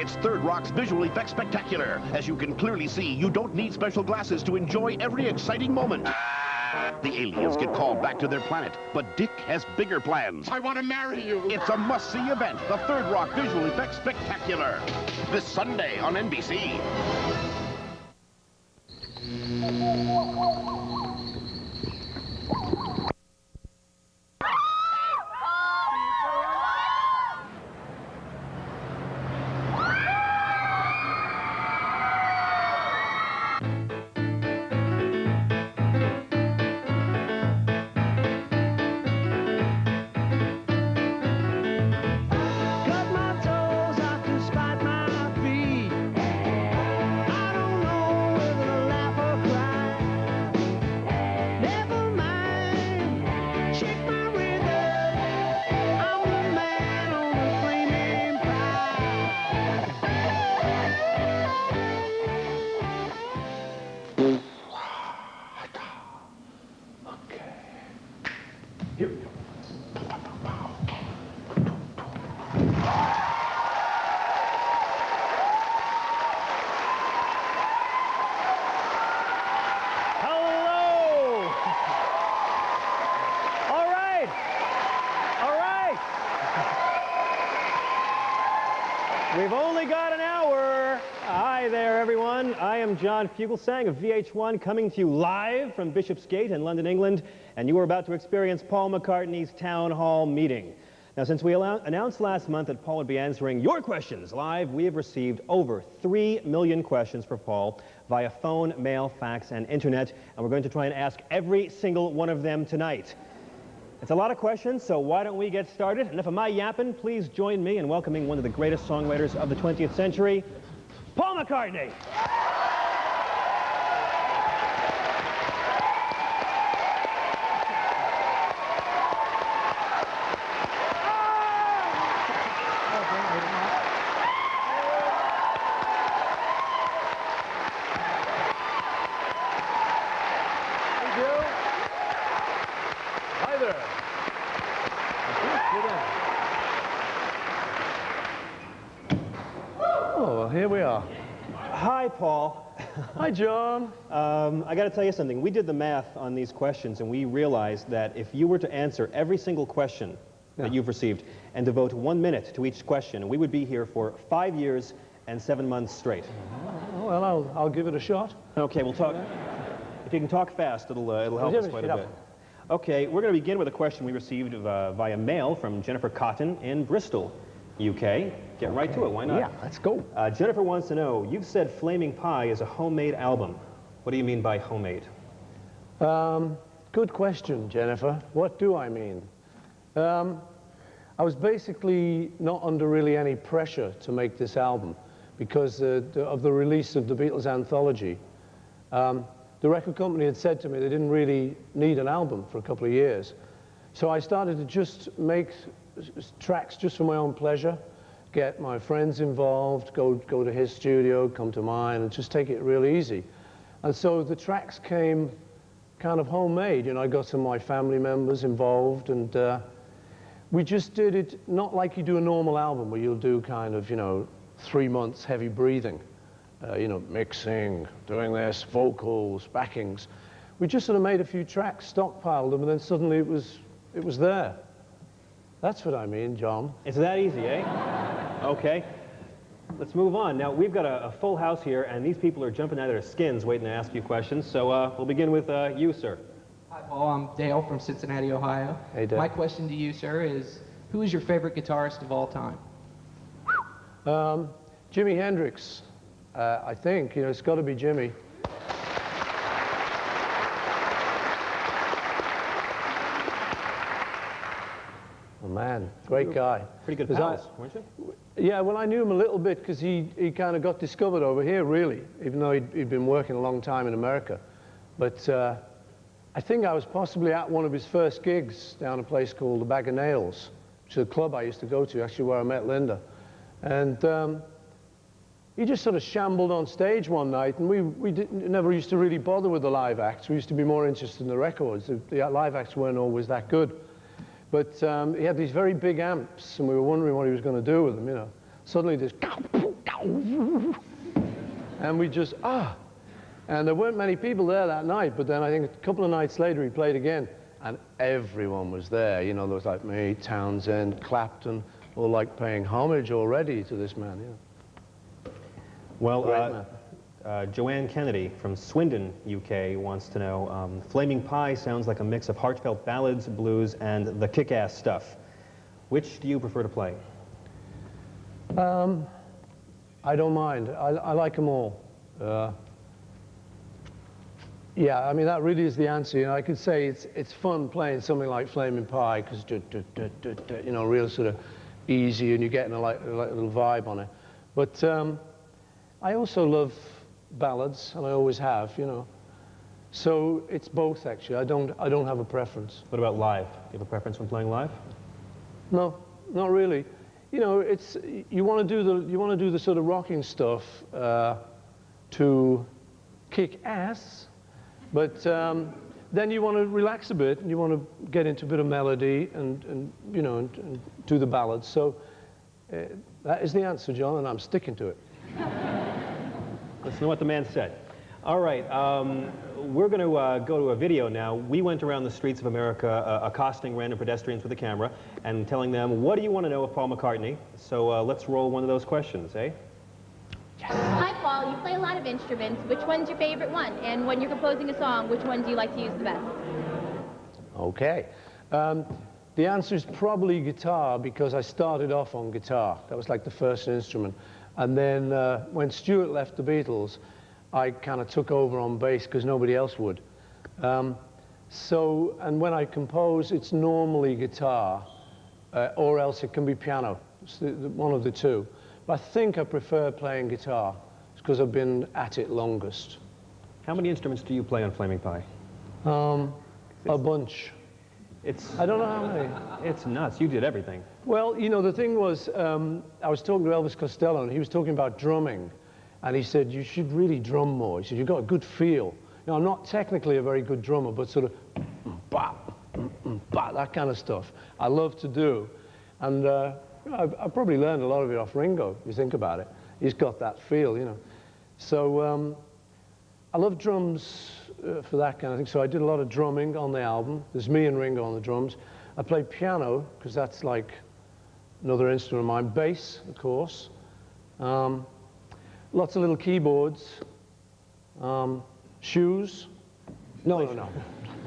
It's Third Rock's visual effects spectacular. As you can clearly see, you don't need special glasses to enjoy every exciting moment. The aliens get called back to their planet, but Dick has bigger plans. I want to marry you. It's a must-see event, the Third Rock Visual Effects Spectacular. This Sunday on NBC. We've only got an hour. Hi there, everyone. I am John Fugelsang of VH1, coming to you live from Bishopsgate in London, England, and you are about to experience Paul McCartney's town hall meeting. Now, since we announced last month that Paul would be answering your questions live, we have received over 3 million questions for Paul via phone, mail, fax, and internet, and we're going to try and ask every single one of them tonight. It's a lot of questions, so why don't we get started? Enough of my yapping. Please join me in welcoming one of the greatest songwriters of the 20th century, Paul McCartney. Here we are. Hi, Paul. Hi, John. I got to tell you something. We did the math on these questions, and we realized that if you were to answer every single question that you've received and devote 1 minute to each question, we would be here for 5 years and 7 months straight. Well, I'll give it a shot. Okay, we'll talk. If you can talk fast, it'll help us quite a bit. Okay, we're going to begin with a question we received via mail from Jennifer Cotton in Bristol, UK. Get right to it, why not? Yeah, let's go. Jennifer wants to know, you've said Flaming Pie is a homemade album. What do you mean by homemade? Good question, Jennifer. What do I mean? I was basically not under really any pressure to make this album because of the release of the Beatles anthology. The record company had said to me they didn't really need an album for a couple of years. So I started to just make tracks just for my own pleasure, get my friends involved, go to his studio, come to mine, and just take it real easy. And so the tracks came kind of homemade. You know, I got some of my family members involved, and we just did it not like you do a normal album where you'll do kind of, 3 months heavy breathing, mixing, doing this, vocals, backings. We just sort of made a few tracks, stockpiled them, and then suddenly it was there. That's what I mean, John. It's that easy, eh? Okay. Let's move on. Now, we've got a full house here, and these people are jumping out of their skins waiting to ask you questions. So we'll begin with you, sir. Hi, Paul. I'm Dale from Cincinnati, Ohio. Hey, Dale. My question to you, sir, is who is your favorite guitarist of all time? Jimi Hendrix, I think. It's got to be Jimmy. Oh, man, great guy. Pretty good pals, weren't you? Yeah, well, I knew him a little bit because he kind of got discovered over here, really, even though he'd been working a long time in America. But I think I was possibly at one of his first gigs down a place called the Bag of Nails, which is a club I used to go to, actually, where I met Linda. And he just sort of shambled on stage one night, and we never used to really bother with the live acts. We used to be more interested in the records. The live acts weren't always that good. But he had these very big amps, and we were wondering what he was going to do with them, Suddenly this, And we just, And there weren't many people there that night, but then I think a couple of nights later he played again, and everyone was there. You know, there was like me, Townsend, Clapton, all like paying homage already to this man, yeah. Well, Joanne Kennedy from Swindon, UK, wants to know, Flaming Pie sounds like a mix of heartfelt ballads, blues, and the kick-ass stuff. Which do you prefer to play? I don't mind. I like them all. Yeah, I mean, that really is the answer. You know, I could say it's fun playing something like Flaming Pie, because, you know, real sort of easy, and you're getting a little vibe on it. But I also love ballads, and I always have, you know. So it's both, actually. I don't have a preference. What about live? Do you have a preference when playing live? No, not really. You know, it's you want to do the sort of rocking stuff to kick ass, but then you want to relax a bit and you want to get into a bit of melody and you know and do the ballads. So that is the answer, John, and I'm sticking to it. Listen to what the man said. All right, we're going to go to a video now. We went around the streets of America accosting random pedestrians with a camera and telling them, what do you want to know of Paul McCartney? So let's roll one of those questions, eh? Yes. Hi, Paul. You play a lot of instruments. Which one's your favorite one? And when you're composing a song, which one do you like to use the best? Okay. The answer is probably guitar, because I started off on guitar. That was like the first instrument. And then when Stuart left the Beatles, I kind of took over on bass because nobody else would. And when I compose, it's normally guitar, or else it can be piano. It's one of the two. But I think I prefer playing guitar. It's because I've been at it longest. How many instruments do you play on Flaming Pie? A bunch. I don't know how many. It's nuts. You did everything. Well, you know, the thing was, I was talking to Elvis Costello, and he was talking about drumming. And he said, you should really drum more. He said, you've got a good feel. Now, I'm not technically a very good drummer, but sort of, that kind of stuff I love to do. And I probably learned a lot of it off Ringo, if you think about it. He's got that feel, you know. So I love drums for that kind of thing. So I did a lot of drumming on the album. There's me and Ringo on the drums. I played piano, because that's like another instrument of mine. Bass, of course. Lots of little keyboards. Shoes. No.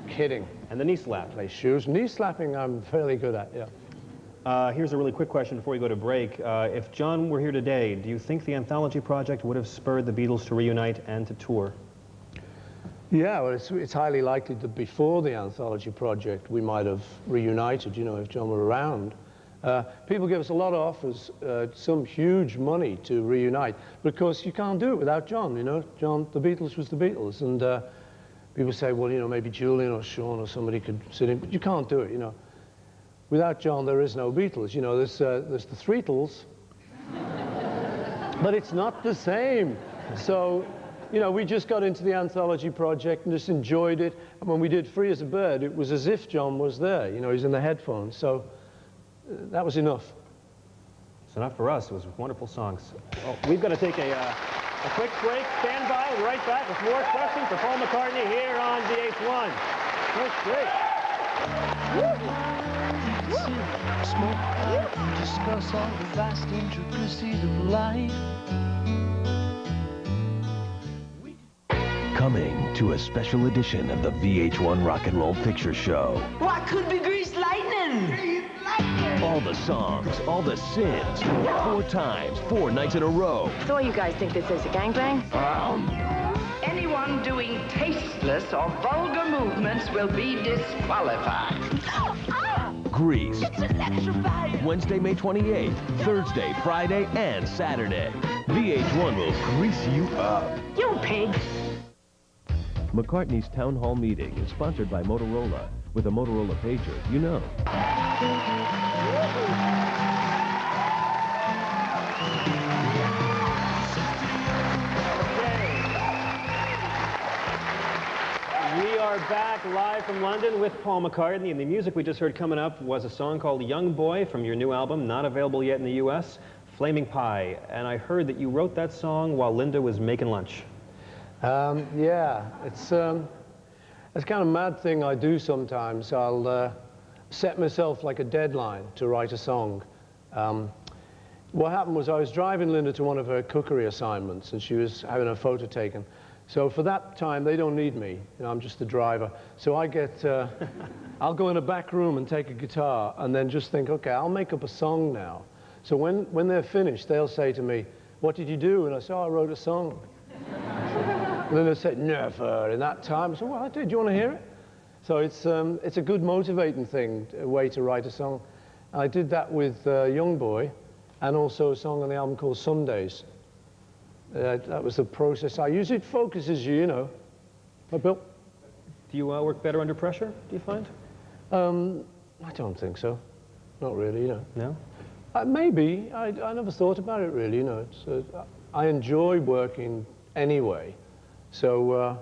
Kidding. And the knee slap. Play shoes. Knee slapping I'm fairly good at, yeah. Here's a really quick question before we go to break. If John were here today, do you think the anthology project would have spurred the Beatles to reunite and to tour? Yeah, well, it's highly likely that before the anthology project we might have reunited, you know, if John were around. People give us a lot of offers, some huge money to reunite, but of course you can't do it without John, you know. John, the Beatles was the Beatles, and people say, well, you know, maybe Julian or Sean or somebody could sit in, but you can't do it, you know. Without John, there is no Beatles, you know. There's the Threetles, but it's not the same. So, you know, we just got into the anthology project and just enjoyed it, and when we did Free as a Bird, it was as if John was there, you know, he's in the headphones, so that was enough. It's enough for us. It was wonderful songs. Well, we've got to take a quick break. Stand by. We'll be right back with more questions for Paul McCartney here on VH1. That's great. Smoke, discuss all the vast intricacies of life. Coming to a special edition of the VH1 Rock and Roll Picture Show. What could be greased lightning? All the songs, all the sins, 4 times, 4 nights in a row. So you guys think this is a gangbang? Anyone doing tasteless or vulgar movements will be disqualified. Grease. It's electrifying. Wednesday, May 28th, Thursday, Friday, and Saturday. VH1 will grease you up. You pig. McCartney's Town Hall meeting is sponsored by Motorola. With a Motorola pager, you know. We are back live from London with Paul McCartney, and the music we just heard coming up was a song called Young Boy from your new album, not available yet in the U.S., Flaming Pie, and I heard that you wrote that song while Linda was making lunch. Yeah, it's kind of mad thing I do sometimes. I'll set myself like a deadline to write a song. What happened was I was driving Linda to one of her cookery assignments, and she was having her photo taken. So for that time, they don't need me. You know, I'm just the driver. So I get, I'll go in a back room and take a guitar, and then just think, okay, I'll make up a song now. So when they're finished, they'll say to me, what did you do? And I say, oh, I wrote a song. And then they say, never. In that time, I said, well, I did. Do you want to hear it? So it's a good motivating thing, a way to write a song. I did that with Young Boy, and also a song on the album called Some Days. That was the process I use. It focuses you, you know. But Bill? Do you work better under pressure, do you find? I don't think so. Not really, you know. No? Maybe. I never thought about it really, you know. I enjoy working anyway. So,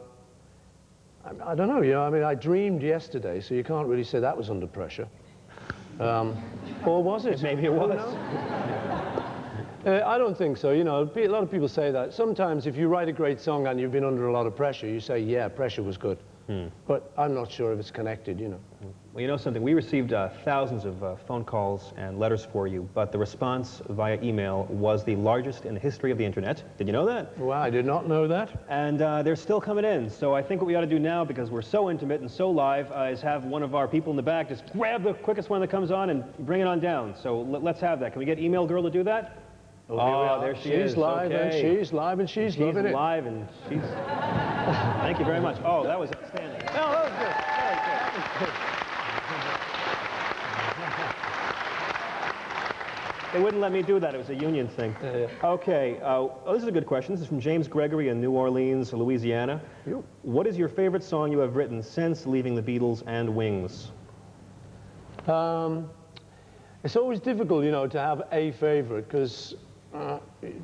I don't know, you know, I mean, I dreamed yesterday, so you can't really say that was under pressure. Or was it? Maybe it was. I don't think so, you know. A lot of people say that. Sometimes if you write a great song and you've been under a lot of pressure, you say, yeah, pressure was good. But I'm not sure if it's connected, you know. Well, you know something, we received thousands of phone calls and letters for you, but the response via email was the largest in the history of the internet. Did you know that? Well, I did not know that. And they're still coming in. So I think what we ought to do now, because we're so intimate and so live, is have one of our people in the back just grab the quickest one that comes on and bring it on down. So let's have that. Can we get Email Girl to do that? Oh, there she is. She's live, okay. and she's live, and she's loving it. She's live, and she's... Thank you very much. Oh, that was outstanding. Oh, that was good. That was good. They wouldn't let me do that. It was a union thing. Okay. This is a good question. This is from James Gregory in New Orleans, Louisiana. What is your favorite song you have written since leaving the Beatles and Wings? It's always difficult, you know, to have a favorite, because...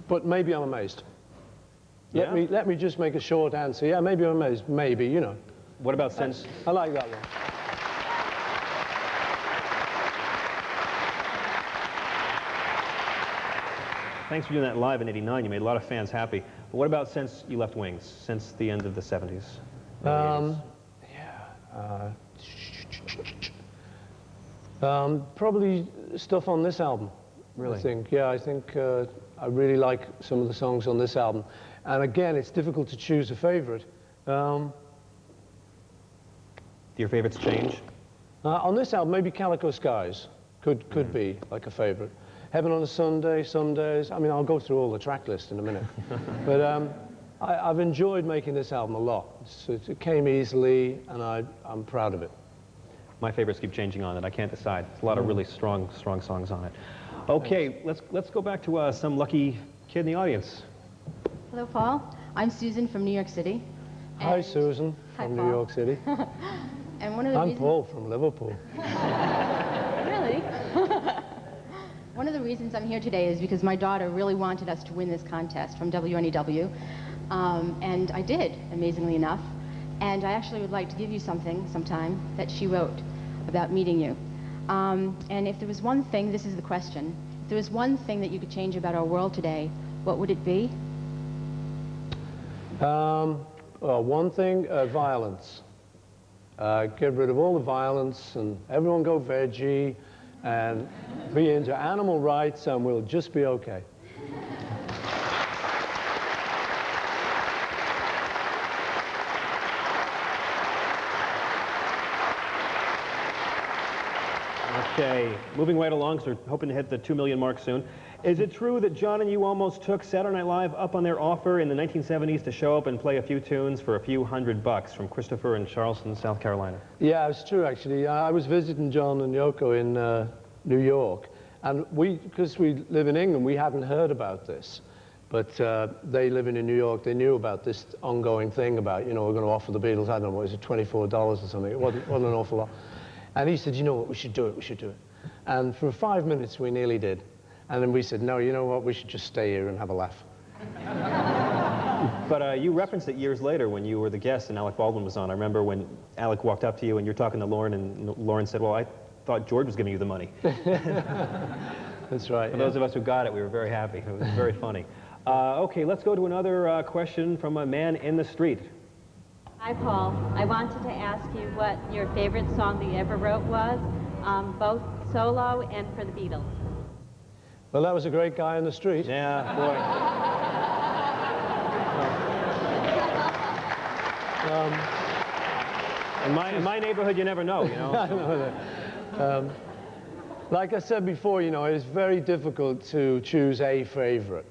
but maybe I'm amazed. Yeah? Let me just make a short answer. Yeah, maybe I'm amazed. Maybe, you know. What about since... I like that one. Thanks for doing that live in '89. You made a lot of fans happy. But what about since you left Wings, since the end of the '70s? Probably stuff on this album. Really? I think. Yeah, I think I really like some of the songs on this album. And again, it's difficult to choose a favorite. Do your favorites change? On this album, maybe Calico Skies could be like a favorite. Heaven on a Sunday, Some Days. I mean, I'll go through all the track list in a minute. But I've enjoyed making this album a lot. It came easily, and I'm proud of it. My favorites keep changing on it. I can't decide. There's a lot of really strong songs on it. Okay, let's go back to some lucky kid in the audience. Hello, Paul. I'm Susan from New York City. Hi, Susan from New York City. And one of the I'm Paul from Liverpool. Really? One of the reasons I'm here today is because my daughter really wanted us to win this contest from WNEW, and I did, amazingly enough. And I actually would like to give you something sometime that she wrote about meeting you. And if there was one thing, this is the question, if there was one thing that you could change about our world today, what would it be? Well, one thing, violence. Get rid of all the violence and everyone go veggie and be into animal rights and we'll just be okay. Okay, moving right along, because we're hoping to hit the 2 million mark soon. Is it true that John and you almost took Saturday Night Live up on their offer in the 1970s to show up and play a few tunes for a few $100 from Christopher in Charleston, South Carolina? Yeah, it's true, actually. I was visiting John and Yoko in New York, and because we live in England, we hadn't heard about this. But they living in New York, they knew about this ongoing thing about, you know, we're going to offer the Beatles, I don't know, what is it, $24 or something? It wasn't an awful lot. And he said, you know what, we should do it, we should do it. And for 5 minutes, we nearly did. And then we said, no, you know what, we should just stay here and have a laugh. But you referenced it years later when you were the guest and Alec Baldwin was on. I remember when Alec walked up to you and you're talking to Lauren, and Lauren said, well, I thought George was giving you the money. That's right. For those of us who got it, we were very happy. It was very funny. Okay, let's go to another question from a man in the street. Hi, Paul. I wanted to ask you what your favorite song that you ever wrote was, both solo and for the Beatles. Well, that was a great guy in the street. Yeah, boy. In my neighborhood, you never know, you know. I know that. Like I said before, you know, it is very difficult to choose a favorite.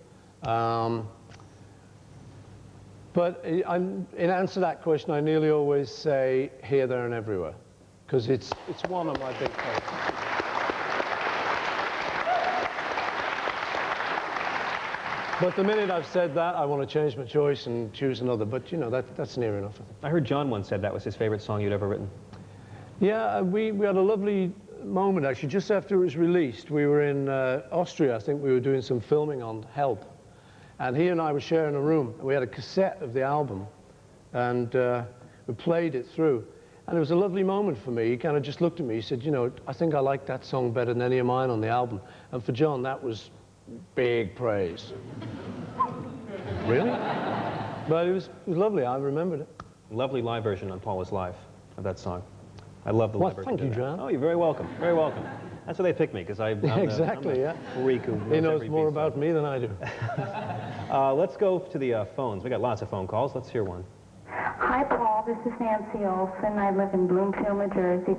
But in answer to that question, I nearly always say Here, There, and Everywhere, because it's one of my big favorites. But the minute I've said that, I want to change my choice and choose another. But, you know, that's near enough, I think. I heard John once said that was his favorite song you'd ever written. Yeah, we had a lovely moment, actually. Just after it was released, we were in Austria. I think we were doing some filming on Help. And he and I were sharing a room. We had a cassette of the album, and we played it through. And it was a lovely moment for me. He kind of just looked at me. He said, you know, I think I like that song better than any of mine on the album. And for John, that was big praise. Really? But it was lovely. I remembered it. Lovely live version on Paul is Live of that song. I love the live version. Thank you, John. Oh, you're very welcome. Very welcome. That's why they picked me, because I'm exactly, I'm a freak who knows he knows every more piece about me than I do. Let's go to the phones. We got lots of phone calls. Let's hear one. Hi, Paul. This is Nancy Olson. I live in Bloomfield, New Jersey.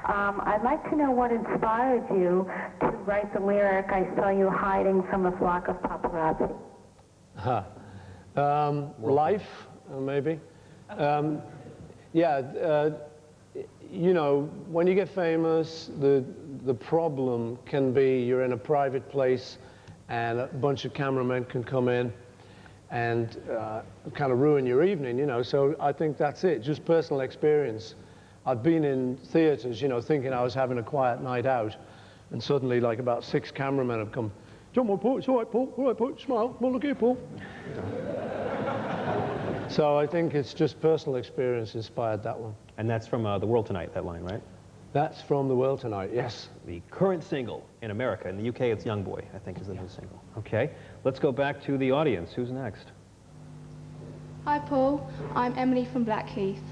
I'd like to know what inspired you to write the lyric, I saw you hiding from a flock of paparazzi. Life, maybe. You know, when you get famous, the problem can be you're in a private place and a bunch of cameramen can come in and kind of ruin your evening, you know. So I think that's it, just personal experience. I've been in theaters, you know, thinking I was having a quiet night out, and suddenly like about 6 cameramen have come. Don't want Paul, it's all right, Paul, smile, come on, look here, Paul. So I think it's just personal experience inspired that one. And that's from The World Tonight, that line, right? That's from The World Tonight, yes. The current single in America. In the UK, it's Young Boy, I think, is the new single. Okay, let's go back to the audience. Who's next? Hi, Paul. I'm Emily from Blackheath.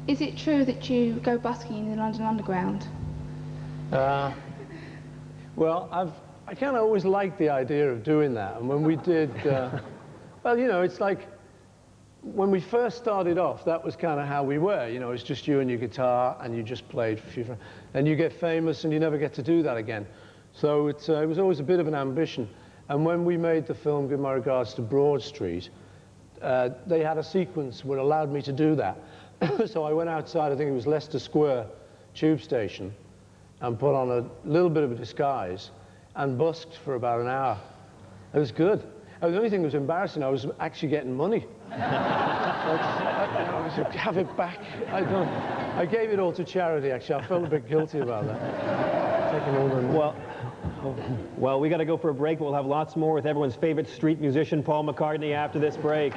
Is it true that you go busking in the London Underground? Well, I kind of always liked the idea of doing that. And when we did, well, you know, it's like, when we first started off, that was kind of how we were. You know, it's just you and your guitar, and you just played for a few friends. And you get famous, and you never get to do that again. So it was always a bit of an ambition. And when we made the film, Give My Regards to Broad Street, they had a sequence that allowed me to do that. So I went outside, I think it was Leicester Square tube station, and put on a little bit of a disguise, and busked for about an hour. It was good. The only thing that was embarrassing, I was actually getting money. I should have it back. I gave it all to charity, actually. I felt a bit guilty about that. Taking all the... Well, we got to go for a break, but we'll have lots more with everyone's favorite street musician, Paul McCartney, after this break.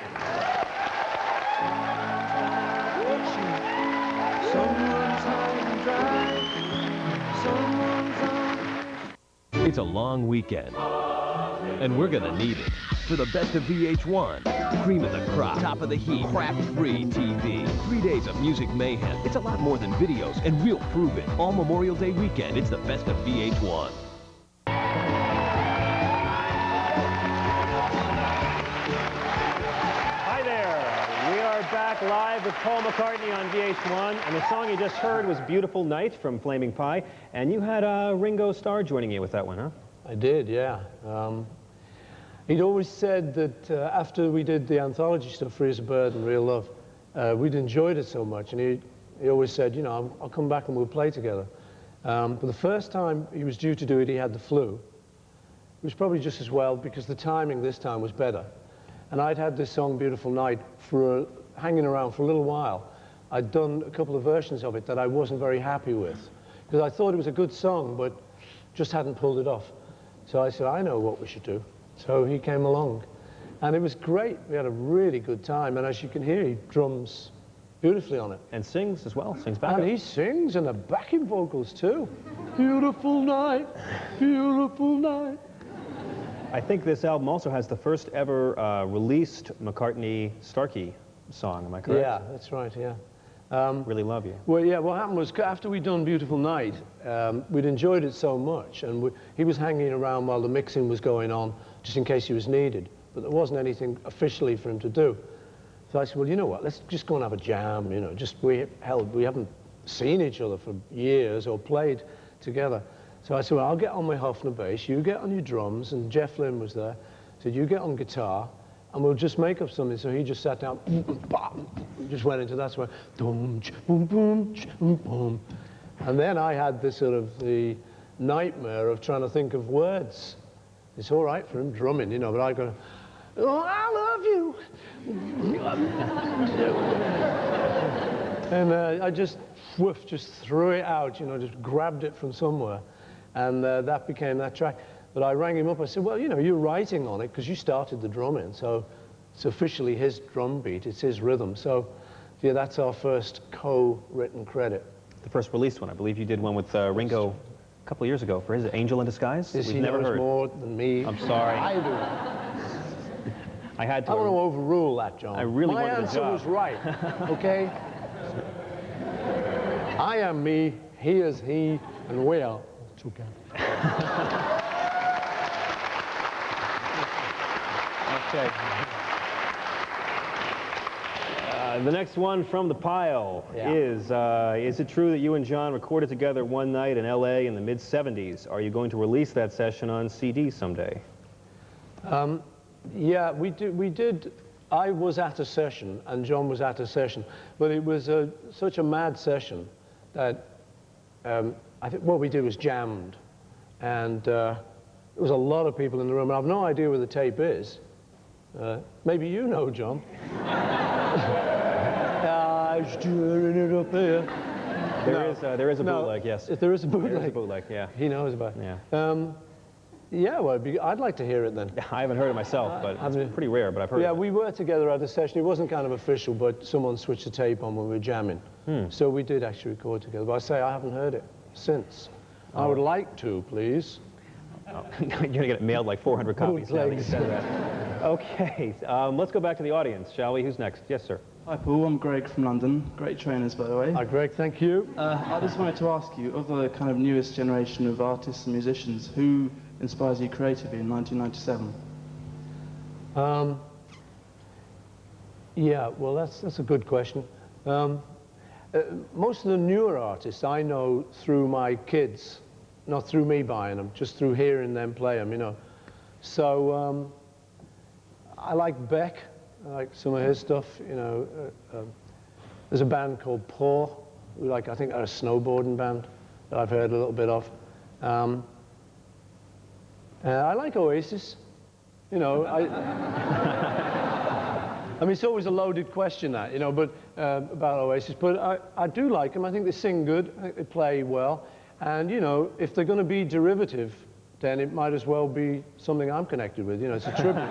It's a long weekend, and we're gonna need it. For the best of VH1, cream of the crop, top of the heap, crap-free TV. 3 days of music mayhem. It's a lot more than videos, and we'll prove it. All Memorial Day weekend, it's the best of VH1. Hi there. We are back live with Paul McCartney on VH1, and the song you just heard was Beautiful Night from Flaming Pie, and you had Ringo Starr joining you with that one, huh? I did, yeah. He'd always said that after we did the anthology stuff, Free as a Bird and Real Love, we'd enjoyed it so much, and he always said, you know, I'll come back and we'll play together. But the first time he was due to do it, he had the flu. It was probably just as well, because the timing this time was better. And I'd had this song, Beautiful Night, hanging around for a little while. I'd done a couple of versions of it that I wasn't very happy with, because I thought it was a good song, but just hadn't pulled it off. So I said, I know what we should do. So he came along, and it was great. We had a really good time, and as you can hear, he drums beautifully on it. And sings as well, sings back. And he sings, and the backing vocals too. Beautiful night, beautiful night. I think this album also has the first ever released McCartney-Starkey song, am I correct? Yeah, that's right, yeah. Really Love You. Well, yeah, what happened was after we'd done Beautiful Night, we'd enjoyed it so much, and he was hanging around while the mixing was going on, just in case he was needed. But there wasn't anything officially for him to do. So I said, well, you know what, let's just go and have a jam, you know, we haven't seen each other for years or played together. So I said, well, I'll get on my Hofner bass, you get on your drums, and Jeff Lynne was there. I said, you get on guitar, and we'll just make up something. So he just sat down, just went into that, so boom, boom, boom, boom. And then I had this sort of the nightmare of trying to think of words. It's all right for him drumming, you know, but I go, oh, I love you. And I just threw it out, you know, just grabbed it from somewhere. And that became that track. But I rang him up, I said, well, you know, you're writing on it because you started the drumming, so it's officially his drum beat, it's his rhythm. So, yeah, that's our first co-written credit. The first released one, I believe you did one with Ringo a couple of years ago for his Angel in Disguise. Yes, he knows more than me. I'm sorry. I do. I had to. I want to overrule that, John. I really wanted a job. My answer was right, okay? I am me, he is he, and we are together. Okay. The next one from the pile is it true that you and John recorded together one night in LA in the mid-70s? Are you going to release that session on CD someday? Yeah, we did. I was at a session and John was at a session, but it was such a mad session that I think what we did was jammed, and there was a lot of people in the room, and I have no idea where the tape is. Maybe you know, John. Stirring it up there. There is a bootleg, yes. There is a bootleg. There is a bootleg, yeah. He knows about it. Yeah. Yeah, well, I'd like to hear it then. I haven't heard it myself, but it's pretty rare, but I've heard it. Yeah, we were together at a session. It wasn't kind of official, but someone switched the tape on when we were jamming. So we did actually record together. But I say I haven't heard it since. I would like to, please. Oh. You're going to get it mailed like 400 copies now that you said that. Okay, let's go back to the audience, shall we? Who's next? Yes, sir. Hi, Paul. I'm Greg from London. Great trainers, by the way. Hi, Greg. Thank you. I just wanted to ask you, of the kind of newest generation of artists and musicians, who inspires you creatively in 1997? Yeah, well, that's a good question. Most of the newer artists I know through my kids, not through me buying them, just through hearing them play them, you know. So I like Beck. I like some of his stuff, you know. There's a band called Paw, who I think are a snowboarding band that I've heard a little bit of. I like Oasis, you know. I mean, it's always a loaded question, that, you know, but about Oasis. But I do like them. I think they sing good. I think they play well. And, you know, if they're going to be derivative, then it might as well be something I'm connected with. You know, it's a tribute.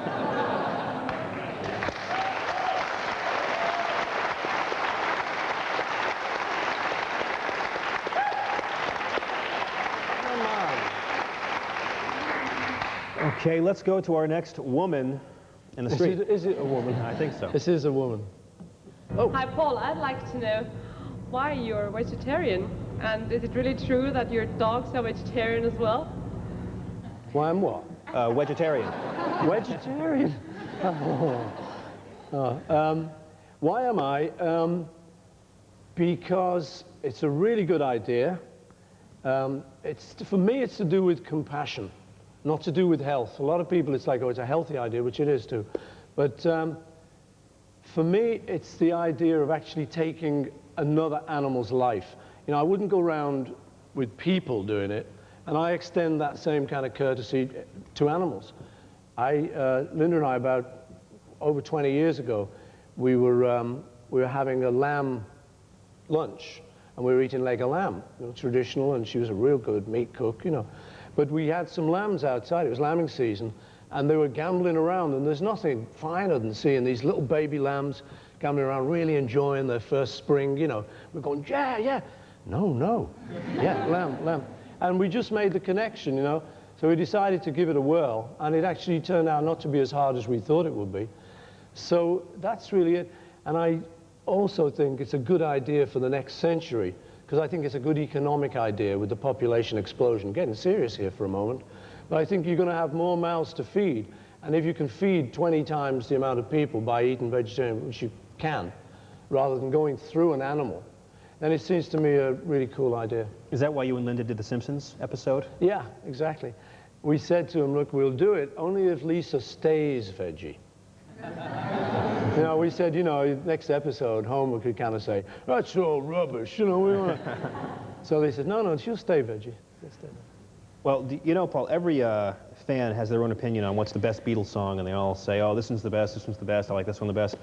Okay, let's go to our next woman in the street. Is it a woman? I think so. This is a woman. Oh. Hi, Paul. I'd like to know why you're vegetarian, and is it really true that your dogs are vegetarian as well? Why I'm what? Vegetarian. Vegetarian? Why am I? Because it's a really good idea. For me, it's to do with compassion, not to do with health. A lot of people, it's like, oh, it's a healthy idea, which it is too. But for me, it's the idea of actually taking another animal's life. You know, I wouldn't go around with people doing it, and I extend that same kind of courtesy to animals. Linda and I, about over 20 years ago, we were having a lamb lunch, and we were eating leg of lamb, you know, traditional, and she was a real good meat cook, you know. But we had some lambs outside. It was lambing season, and they were gambling around, and there's nothing finer than seeing these little baby lambs coming around, really enjoying their first spring, you know. We're going, yeah, yeah. No, no. Yeah, lamb. And we just made the connection, you know. So we decided to give it a whirl, and it actually turned out not to be as hard as we thought it would be. So that's really it. And I also think it's a good idea for the next century, because I think it's a good economic idea with the population explosion. Getting serious here for a moment. But I think you're going to have more mouths to feed. And if you can feed 20 times the amount of people by eating vegetarian, which you can, rather than going through an animal, then it seems to me a really cool idea. Is that why you and Linda did the Simpsons episode? Yeah, exactly. We said to him, look, we'll do it only if Lisa stays veggie. You know, we said, you know, next episode, Homer could kind of say, that's all rubbish, you know. We want So they said, no, no, she'll stay veggie. She'll stay veggie. Well, you know, Paul, every fan has their own opinion on what's the best Beatles song, and they all say, oh, this one's the best, I like this one the best.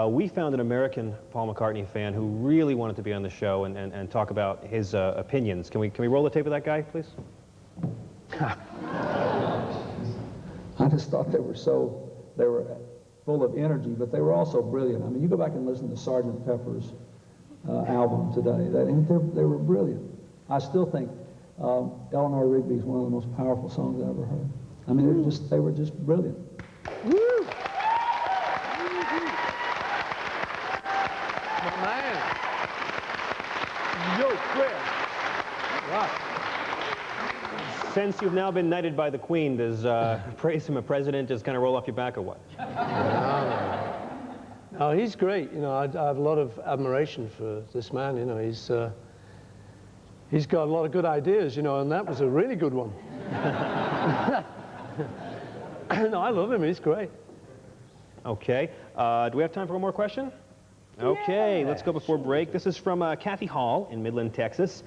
We found an American Paul McCartney fan who really wanted to be on the show and talk about his opinions. Can we roll the tape of that guy, please? I just thought they were full of energy, but they were also brilliant. I mean, you go back and listen to Sgt. Pepper's album today, they were brilliant. I still think Eleanor Rigby is one of the most powerful songs I've ever heard. I mean, they were just brilliant. Woo! Man. Yo, Chris. Right. Since you've now been knighted by the Queen, does praise from a president just kind of roll off your back or what? No, he's great. You know, I have a lot of admiration for this man. You know, he's got a lot of good ideas, you know, and that was a really good one. No, I love him. He's great. Okay. Do we have time for one more question? Okay, let's go before break. This is from Kathy Hall in Midland, Texas.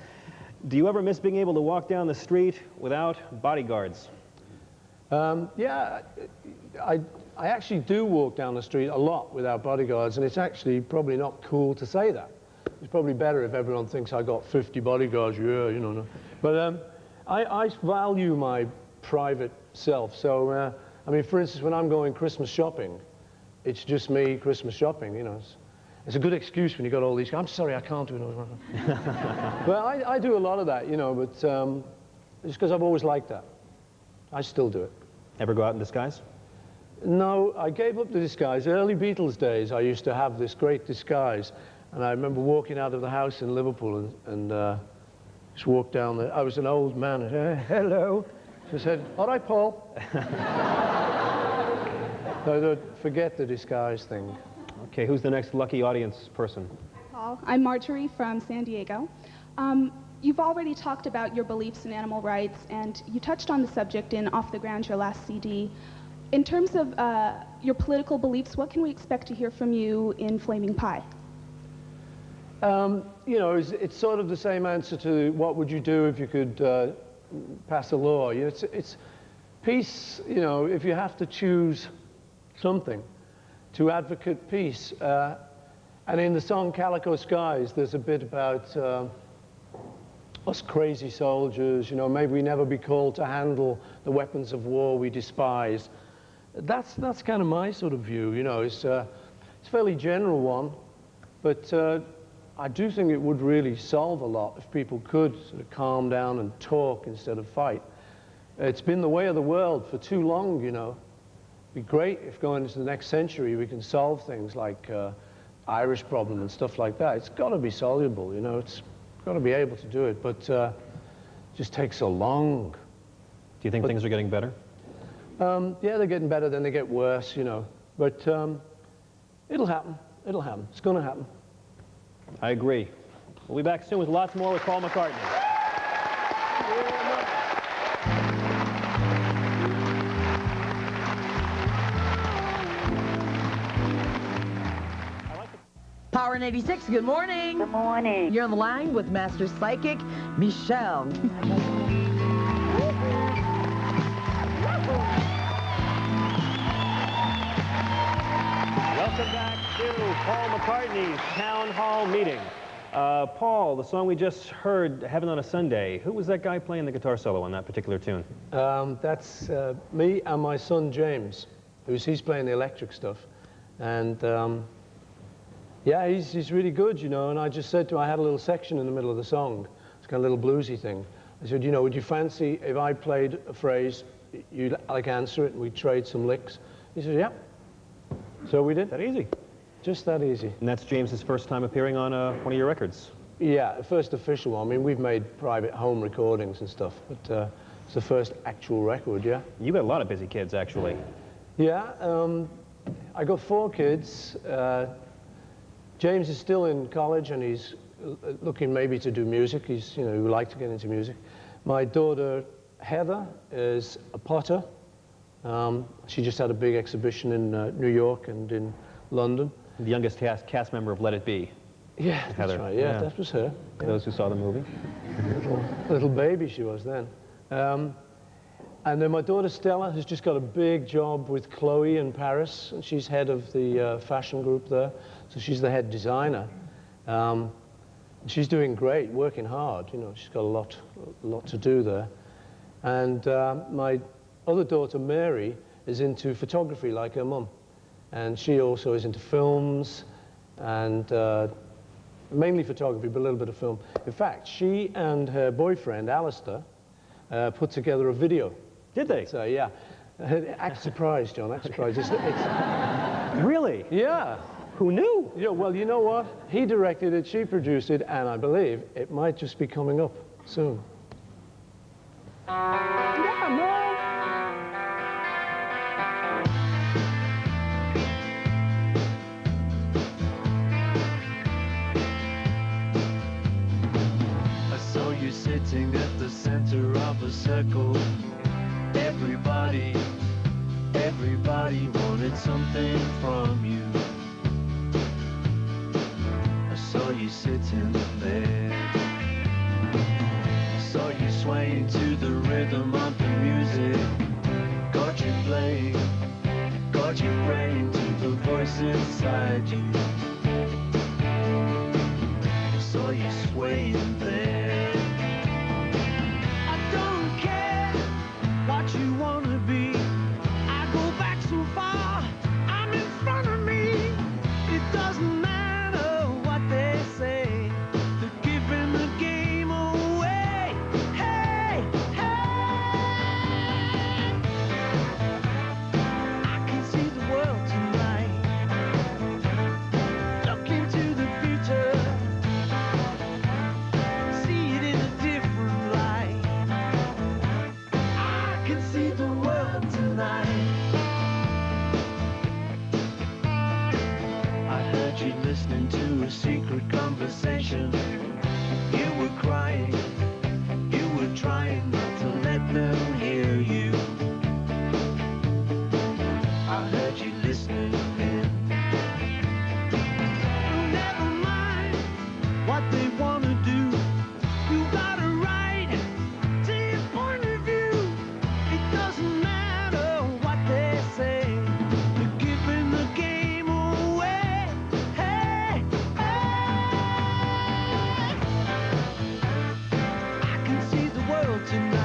Do you ever miss being able to walk down the street without bodyguards? Yeah, I actually do walk down the street a lot without bodyguards, and it's actually probably not cool to say that. It's probably better if everyone thinks I got 50 bodyguards, yeah, you know. No. But I value my private self. So, I mean, for instance, when I'm going Christmas shopping, it's just me Christmas shopping, you know. It's a good excuse when you got all these. I'm sorry, I can't do it. But I do a lot of that, you know, but just because I've always liked that. I still do it. Ever go out in disguise? No, I gave up the disguise. Early Beatles days, I used to have this great disguise. And I remember walking out of the house in Liverpool and just walked down there. I was an old man. And said, hello. She said, all right, Paul. So don't forget the disguise thing. Okay, who's the next lucky audience person? Paul, I'm Marjorie from San Diego. You've already talked about your beliefs in animal rights, and you touched on the subject in Off the Ground, your last CD. In terms of your political beliefs, what can we expect to hear from you in Flaming Pie? You know, it's sort of the same answer to what would you do if you could pass a law. You know, it's peace, you know, if you have to choose something to advocate peace. And in the song Calico Skies, there's a bit about us crazy soldiers, you know, may we never be called to handle the weapons of war we despise. That's kind of my sort of view, you know. It's a fairly general one, but I do think it would really solve a lot if people could sort of calm down and talk instead of fight. It's been the way of the world for too long, you know. It'd be great if going into the next century we can solve things like Irish problem and stuff like that. It's got to be soluble, you know. It's got to be able to do it, but it just takes so long. Do you think things are getting better? Yeah, they're getting better, then they get worse, you know. But it'll happen. It'll happen. It's going to happen. I agree. We'll be back soon with lots more with Paul McCartney. Power in 86, good morning. Good morning. You're on the line with Master Psychic, Michelle. Welcome back to Paul McCartney's Town Hall meeting. Paul, the song we just heard, Heaven on a Sunday, who was that guy playing the guitar solo on that particular tune? That's me and my son James, he's playing the electric stuff. And Yeah, he's really good, you know, and I just said to him, I had a little section in the middle of the song. It's kind of a little bluesy thing. I said, you know, would you fancy if I played a phrase, you'd like answer it, and we'd trade some licks? He said, yeah. So we did. That easy. Just that easy. And that's James's first time appearing on one of your records. Yeah, the first official one. I mean, we've made private home recordings and stuff, but it's the first actual record, yeah. You got a lot of busy kids, actually. Yeah, I got 4 kids. James is still in college, and he's looking maybe to do music. He's, you know, he would like to get into music. My daughter, Heather, is a potter. She just had a big exhibition in New York and in London. The youngest cast member of Let It Be. Yeah, Heather. That's right. Yeah, that was her. For those who saw the movie. Little baby she was then. And then my daughter Stella has just got a big job with Chloe in Paris, and she's head of the fashion group there. So she's the head designer. She's doing great, working hard. You know, she's got a lot to do there. And my other daughter Mary is into photography like her mum, and she also is into films and mainly photography, but a little bit of film. In fact, she and her boyfriend Alistair put together a video. Did they? So yeah, act surprised, John. Act surprised. It's really? Yeah. Who knew? Yeah. Well, you know what? He directed it, she produced it, and I believe it might just be coming up soon. Yeah, no. I saw you sitting at the center of a circle. Everybody wanted something from you. I saw you sitting there. I saw you swaying to the rhythm of the music. Got you playing, got you praying to the voice inside you. I saw you swaying there. I don't care what you wanna be. I go back so far, I'm in front of me. It doesn't matter what they say. They're giving the game away. Hey, hey. I can see the world tonight. Look into the future. See it in a different light. I can see the world tonight. I heard you listening to a secret conversation. You were crying, you were trying not to let them hear you. I heard you listening in. Never mind what they wanna do. You got a right to your point of view. It doesn't matter what they say. They're giving the game away. Hey, hey. I can see the world tonight.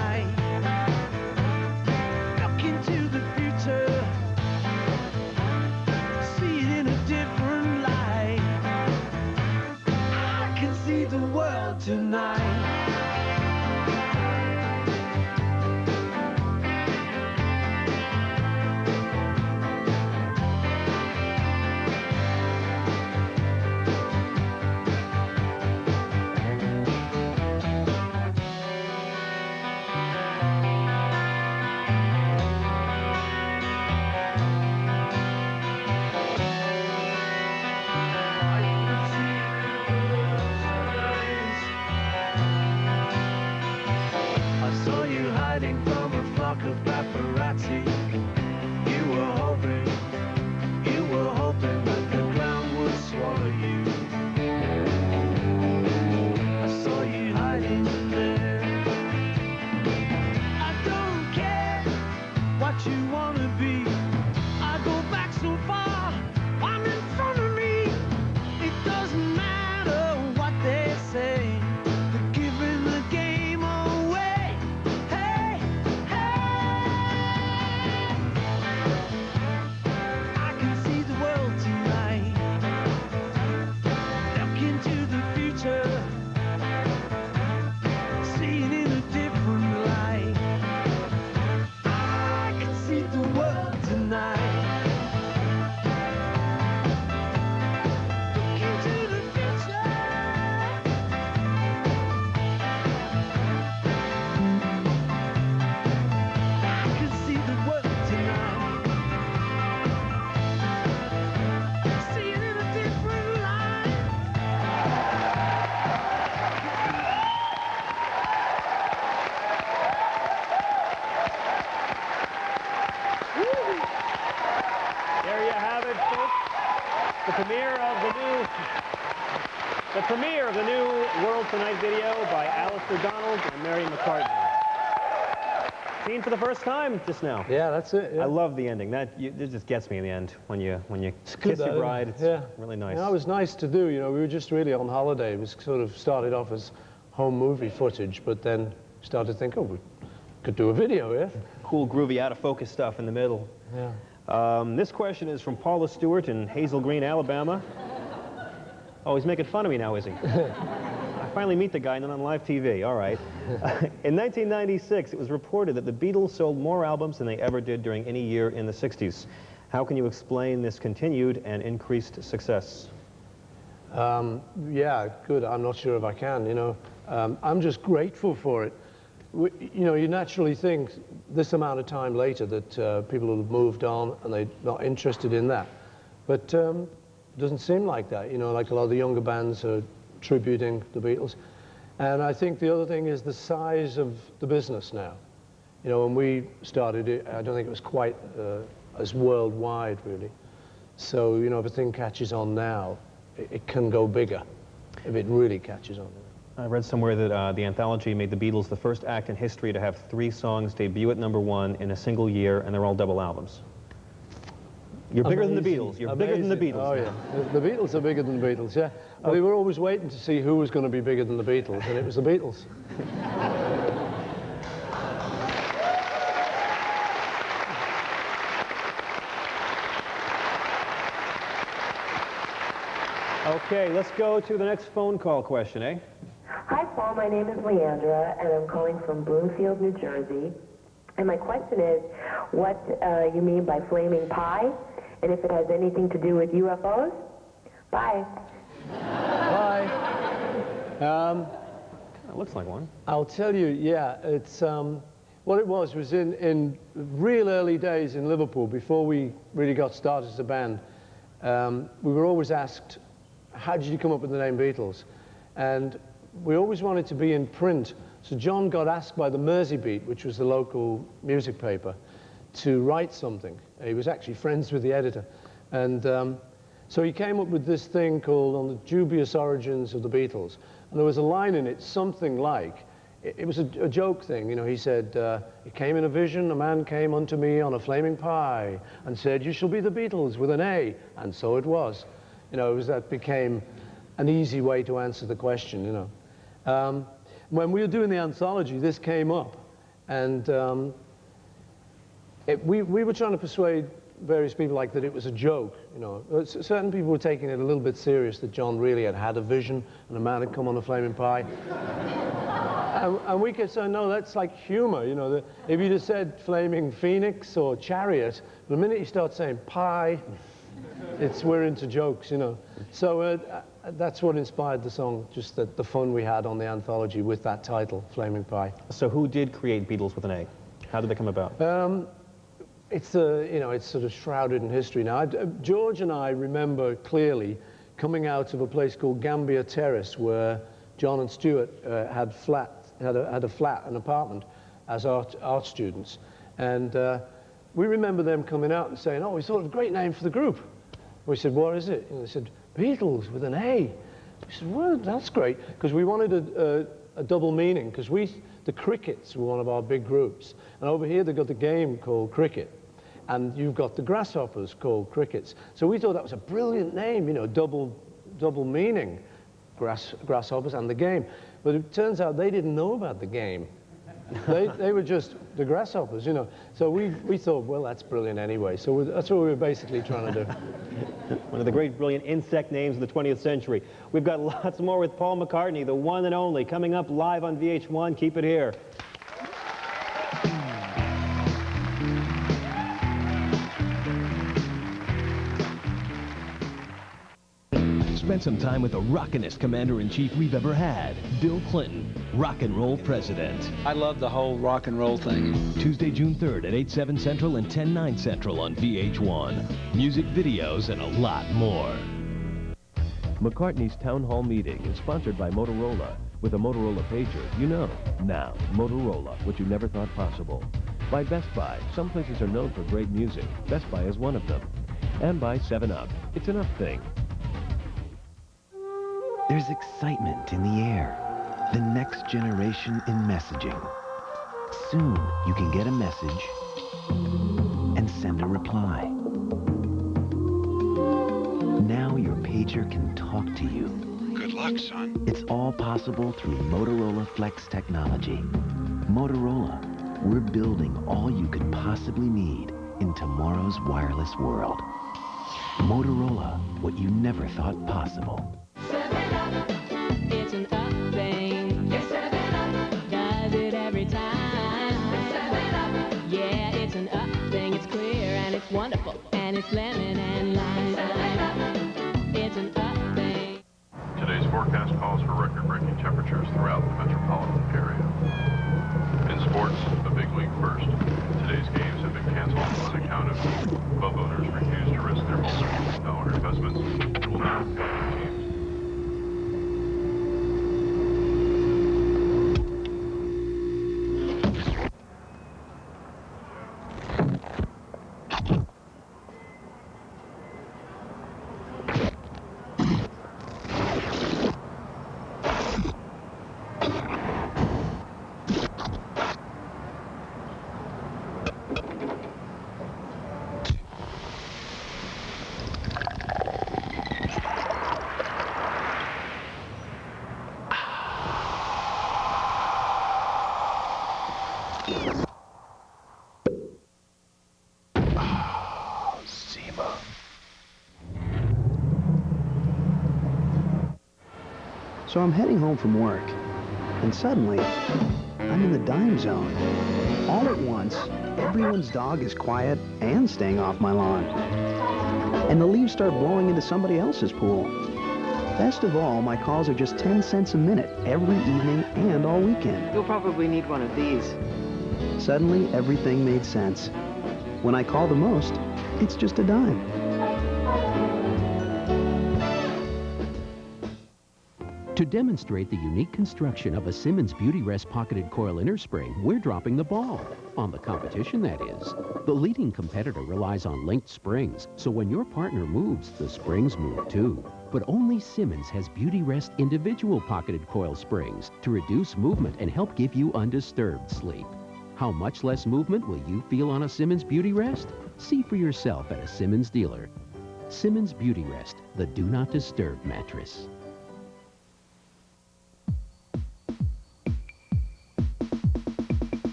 folks. The premiere of the new World Tonight video by Alice Donald and Mary McCartney. Seen for the first time just now. Yeah, that's it. Yeah. I love the ending. It just gets me in the end when you kiss your bride. It's really nice. Yeah, it was nice to do. You know, we were just really on holiday. It was sort of started off as home movie footage, but then started to think, oh, we could do a video, yeah? Cool, groovy, out of focus stuff in the middle. Yeah. This question is from Paula Stewart in Hazel Green, Alabama. Oh, he's making fun of me now, is he? I finally meet the guy and then on live TV. All right. In 1996, it was reported that the Beatles sold more albums than they ever did during any year in the 60s. How can you explain this continued and increased success? Yeah, good. I'm not sure if I can, you know. I'm just grateful for it. You know, you naturally think this amount of time later that people will have moved on and they're not interested in that. But it doesn't seem like that. You know, like a lot of the younger bands are tributing the Beatles. And I think the other thing is the size of the business now. You know, when we started it, I don't think it was quite as worldwide, really. So, you know, if a thing catches on now, it can go bigger if it really catches on. I read somewhere that the anthology made the Beatles the first act in history to have 3 songs debut at #1 in a single year, and they're all double albums. You're bigger than the Beatles. You're bigger than the Beatles. Oh, yeah. The Beatles are bigger than the Beatles, yeah. Well, we were always waiting to see who was going to be bigger than the Beatles, and it was the Beatles. Okay, let's go to the next phone call question, eh? Hi, Paul. My name is Leandra, and I'm calling from Bloomfield, New Jersey. And my question is, what you mean by flaming pie, and if it has anything to do with UFOs? Bye. Bye. It looks like one. I'll tell you, yeah, it's, what it was in real early days in Liverpool, before we really got started as a band, we were always asked, how did you come up with the name Beatles? And we always wanted to be in print. So John got asked by the Merseybeat, which was the local music paper, to write something. He was actually friends with the editor. And so he came up with this thing called On the Dubious Origins of the Beatles. And there was a line in it, something like, it was a joke thing, you know, he said, it came in a vision, a man came unto me on a flaming pie and said, you shall be the Beatles with an A. And so it was. You know, that became an easy way to answer the question, you know. When we were doing the anthology, this came up, and we were trying to persuade various people like that it was a joke, you know. Certain people were taking it a little bit serious, that John really had a vision and a man had come on a flaming pie. and we kept saying, no, that's like humor, you know. If you just said flaming phoenix or chariot, the minute you start saying pie, we're into jokes, you know. So that's what inspired the song, just the fun we had on the anthology with that title, Flaming Pie. So who did create Beatles with an A? How did they come about? It's you know, it's sort of shrouded in history now. George and I remember clearly coming out of a place called Gambier Terrace, where John and Stuart had an apartment as art students, and we remember them coming out and saying, oh, we thought of a great name for the group. We said, what is it? And they said, Beatles with an A. We said, well, that's great, because we wanted a double meaning, because the Crickets were one of our big groups, and over here they've got the game called Cricket, and you've got the Grasshoppers called Crickets. So we thought that was a brilliant name, you know, double meaning, Grasshoppers and the game. But it turns out they didn't know about the game. They were just the Grasshoppers, you know. So we thought, well, that's brilliant anyway. So that's what we were basically trying to do. One of the great, brilliant insect names of the 20th century. We've got lots more with Paul McCartney, the one and only, coming up live on VH1. Keep it here. Spent some time with the rockinest commander-in-chief we've ever had, Bill Clinton, rock and roll president. I love the whole rock and roll thing. Tuesday, June 3rd at 8/7 Central and 10/9 Central on VH1. Music, videos, and a lot more. McCartney's Town Hall meeting is sponsored by Motorola. With a Motorola pager, you know. Now, Motorola, what you never thought possible. By Best Buy. Some places are known for great music. Best Buy is one of them. And by 7-Up. It's an up thing. There's excitement in the air. The next generation in messaging. Soon, you can get a message and send a reply. Now your pager can talk to you. Good luck, son. It's all possible through Motorola Flex technology. Motorola, we're building all you could possibly need in tomorrow's wireless world. Motorola, what you never thought possible. 7-Up, it's an up thing. Yes, 7-Up does it every time. 7-Up, yeah, it's an up thing. It's clear and it's wonderful and it's lemon and lime. 7-Up, it's an up thing. Today's forecast calls for record-breaking temperatures throughout the metropolitan area. In sports, a big league first. Today's games have been canceled on account of club owners refuse to risk their multi-million-dollar investments and will now pay their teams. So I'm heading home from work, and suddenly, I'm in the dime zone. All at once, everyone's dog is quiet and staying off my lawn. And the leaves start blowing into somebody else's pool. Best of all, my calls are just 10 cents a minute every evening and all weekend. You'll probably need one of these. Suddenly, everything made sense. When I call the most, it's just a dime. To demonstrate the unique construction of a Simmons Beauty Rest pocketed coil inner spring, we're dropping the ball. On the competition, that is. The leading competitor relies on linked springs, so when your partner moves, the springs move too. But only Simmons has Beauty Rest individual pocketed coil springs to reduce movement and help give you undisturbed sleep. How much less movement will you feel on a Simmons Beauty Rest? See for yourself at a Simmons dealer. Simmons Beauty Rest, the Do Not Disturb mattress.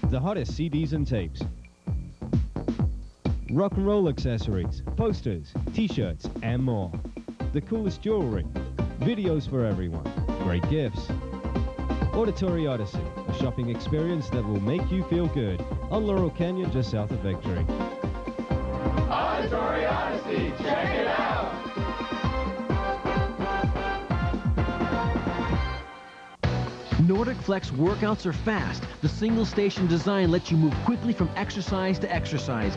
The hottest CDs and tapes, rock and roll accessories, posters, t-shirts, and more. The coolest jewelry, videos for everyone, great gifts. Auditory Odyssey, a shopping experience that will make you feel good on Laurel Canyon, just south of Victory. Auditory Odyssey, check it out! Nordic Flex workouts are fast. The single-station design lets you move quickly from exercise to exercise.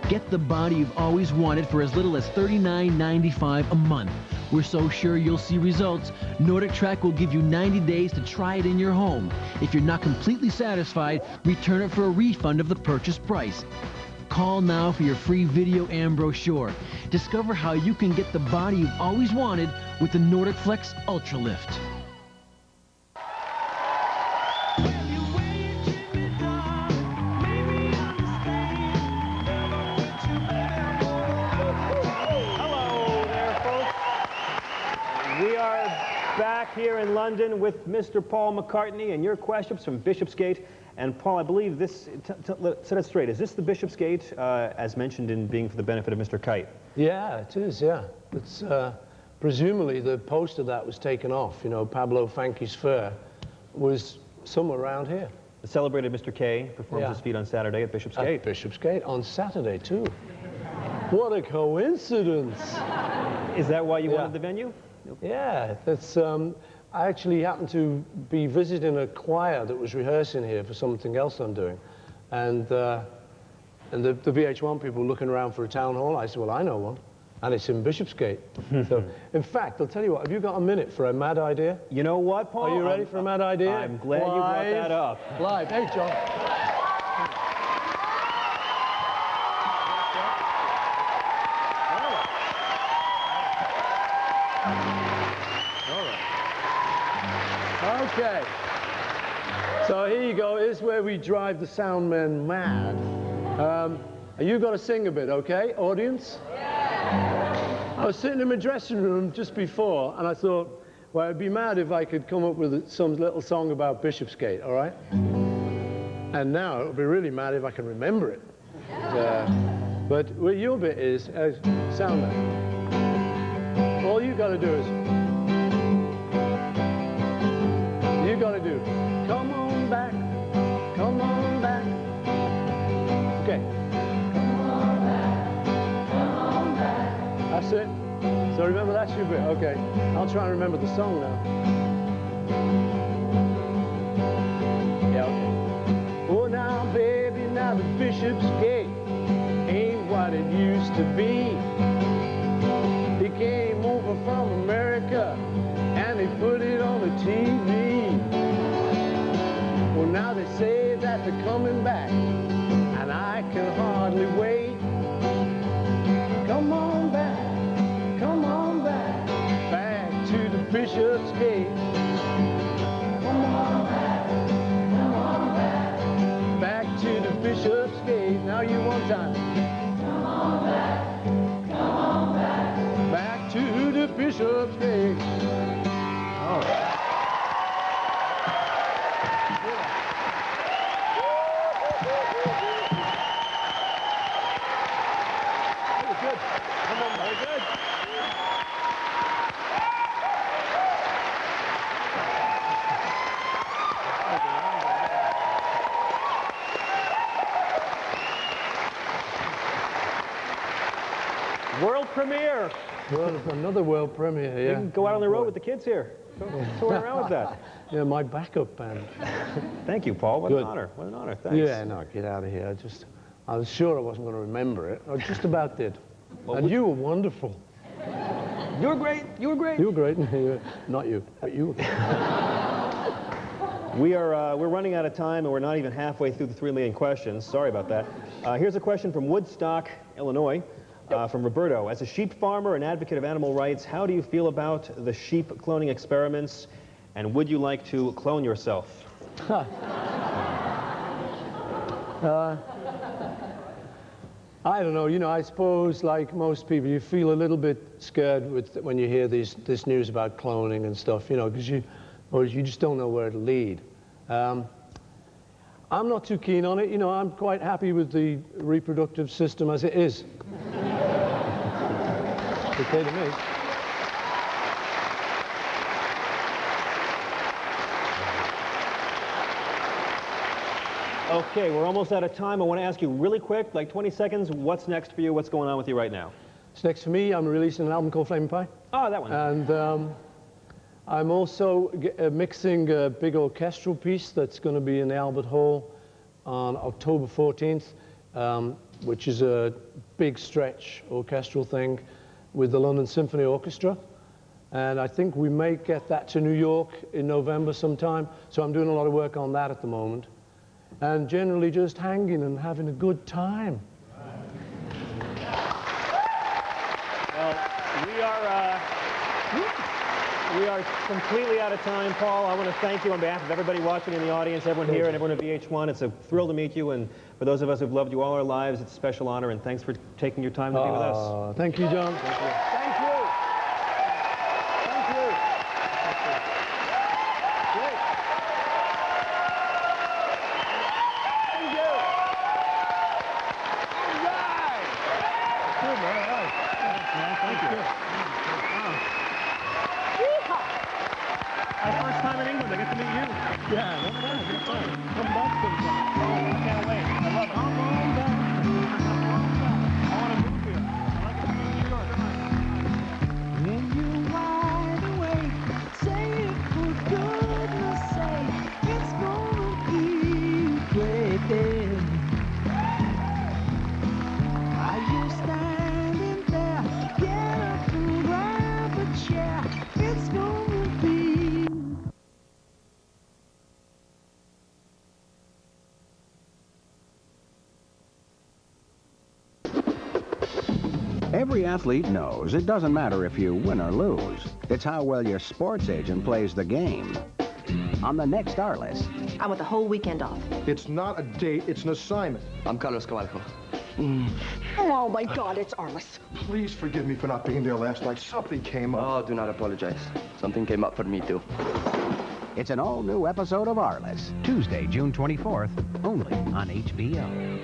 Get the body you've always wanted for as little as $39.95 a month. We're so sure you'll see results. Nordic Track will give you 90 days to try it in your home. If you're not completely satisfied, return it for a refund of the purchase price. Call now for your free video and brochure. Discover how you can get the body you've always wanted with the Nordic Flex Ultra Lift. Back here in London with Mr. Paul McCartney and your questions from Bishopsgate. And Paul, I believe this, set it straight, is this the Bishopsgate, as mentioned in being for the benefit of Mr. Kite? Yeah, it is, yeah. It's, presumably the poster that was taken off, you know, Pablo Fanky's Fair, was somewhere around here. The celebrated Mr. K performs his feat on Saturday at Bishopsgate. At Bishopsgate, on Saturday too. What a coincidence! Is that why you wanted the venue? Yeah, that's, I actually happened to be visiting a choir that was rehearsing here for something else I'm doing. And the VH1 people looking around for a town hall, I said, well, I know one. And it's in Bishopsgate. So, in fact, I'll tell you what, have you got a minute for a mad idea? You know what, Paul? Are you ready for a mad idea? I'm glad you brought that up. Live. Hey, John. All right. Okay. So here you go. Here's where we drive the sound men mad. You got to sing a bit, okay, audience? Yeah. I was sitting in my dressing room just before, and I thought, well, I'd be mad if I could come up with some little song about Bishopsgate, all right? And now it would be really mad if I can remember it. But what your bit is, sound man. All you got to do is, you got to do, come on back, come on back. Okay. Come on back, come on back. That's it. So remember, that's your bit. Okay. I'll try and remember the song now. Yeah, okay. Oh, now, baby, now the Bishopsgate ain't what it used to be. He came over from America and he put it on the TV. Well, now they say that they're coming back, and I can hardly wait. Come on back to the Bishopsgate. Come on back to the Bishopsgate. Now you one time. Come on back to the Bishopsgate. All right. World premiere. Well, another world premiere, yeah. You can go out on the road with the kids here. Tour around with that. Yeah, my backup band. Thank you, Paul. What an honor. What an honor. Thanks. Yeah, no, get out of here. I was sure I wasn't going to remember it. I just about did. Well, and you were wonderful. You were great. You were great. You were great. Not you, but you were great. We're running out of time, and we're not even halfway through the 3 million questions. Sorry about that. Here's a question from Woodstock, Illinois. From Roberto. As a sheep farmer and advocate of animal rights, how do you feel about the sheep cloning experiments, and would you like to clone yourself? I don't know. You know, I suppose, like most people, you feel a little bit scared when you hear this news about cloning and stuff, you know, because you just don't know where it'll lead. I'm not too keen on it. You know, I'm quite happy with the reproductive system as it is. Okay to me. Okay, we're almost out of time. I want to ask you really quick, like 20 seconds, what's next for you? What's going on with you right now? What's next for me? I'm releasing an album called Flaming Pie. Oh, that one. And I'm also mixing a big orchestral piece that's going to be in the Albert Hall on October 14th, which is a big stretch orchestral thing with the London Symphony Orchestra. And I think we may get that to New York in November sometime. So I'm doing a lot of work on that at the moment. And generally just hanging and having a good time. Well, we are completely out of time, Paul. I want to thank you on behalf of everybody watching in the audience, everyone here and everyone at VH1. It's a thrill to meet you, and for those of us who've loved you all our lives, it's a special honor, and thanks for taking your time to be with us. Thank you, John. Thank you. Thank you. Thank you. Great. Thank you. All right. Good, man. All right. Thank you. Our first time in England, I get to meet you. Yeah, no, good time. Come back sometime. Oh, I can't wait. I love it. Come on back. I want to move here. I like it to be in New York. When you're wide awake, say it Every athlete knows it doesn't matter if you win or lose. It's how well your sports agent plays the game. On the next ARLISS. I want the whole weekend off. It's not a date, it's an assignment. I'm Carlos Cavalco. Oh my God, it's ARLISS. Please forgive me for not being there last night. Something came up. Oh, do not apologize. Something came up for me too. It's an all-new episode of ARLISS. Tuesday, June 24th, only on HBO.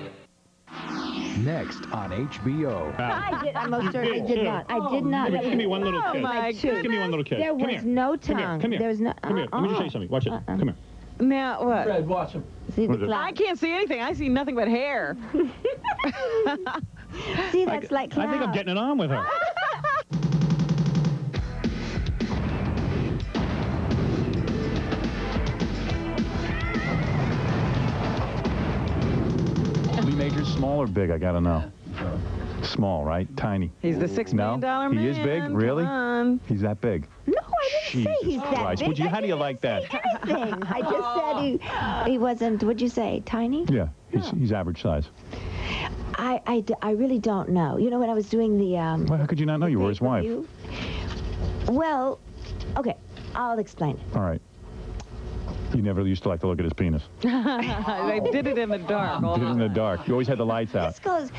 Next on HBO. I most certainly did not. I did not. Give me one little kiss. Just give me one little kiss. There was no tongue. Come here. There was no. Come here. Let me just show you something. Watch it. Come here. Now what? Fred, watch him. See the What is it? cloud. I can't see anything. I see nothing but hair. See, that's like cloud. I think I'm getting it on with her. Lee Major's small or big? I gotta know. Small, right? Tiny. He's the $6 million man. He is big? Really? Come on. He's that big? No, I didn't say he's that Christ. big. Would you, how do you like that? Anything. I just said he wasn't. What'd you say? Tiny? Yeah, he's average size. I really don't know. You know, when I was doing the Well, how could you not know? You were his wife. Well, okay, I'll explain it. All right. You never used to like to look at his penis. They did it in the dark. Did it in the dark. You always had the lights out. This goes,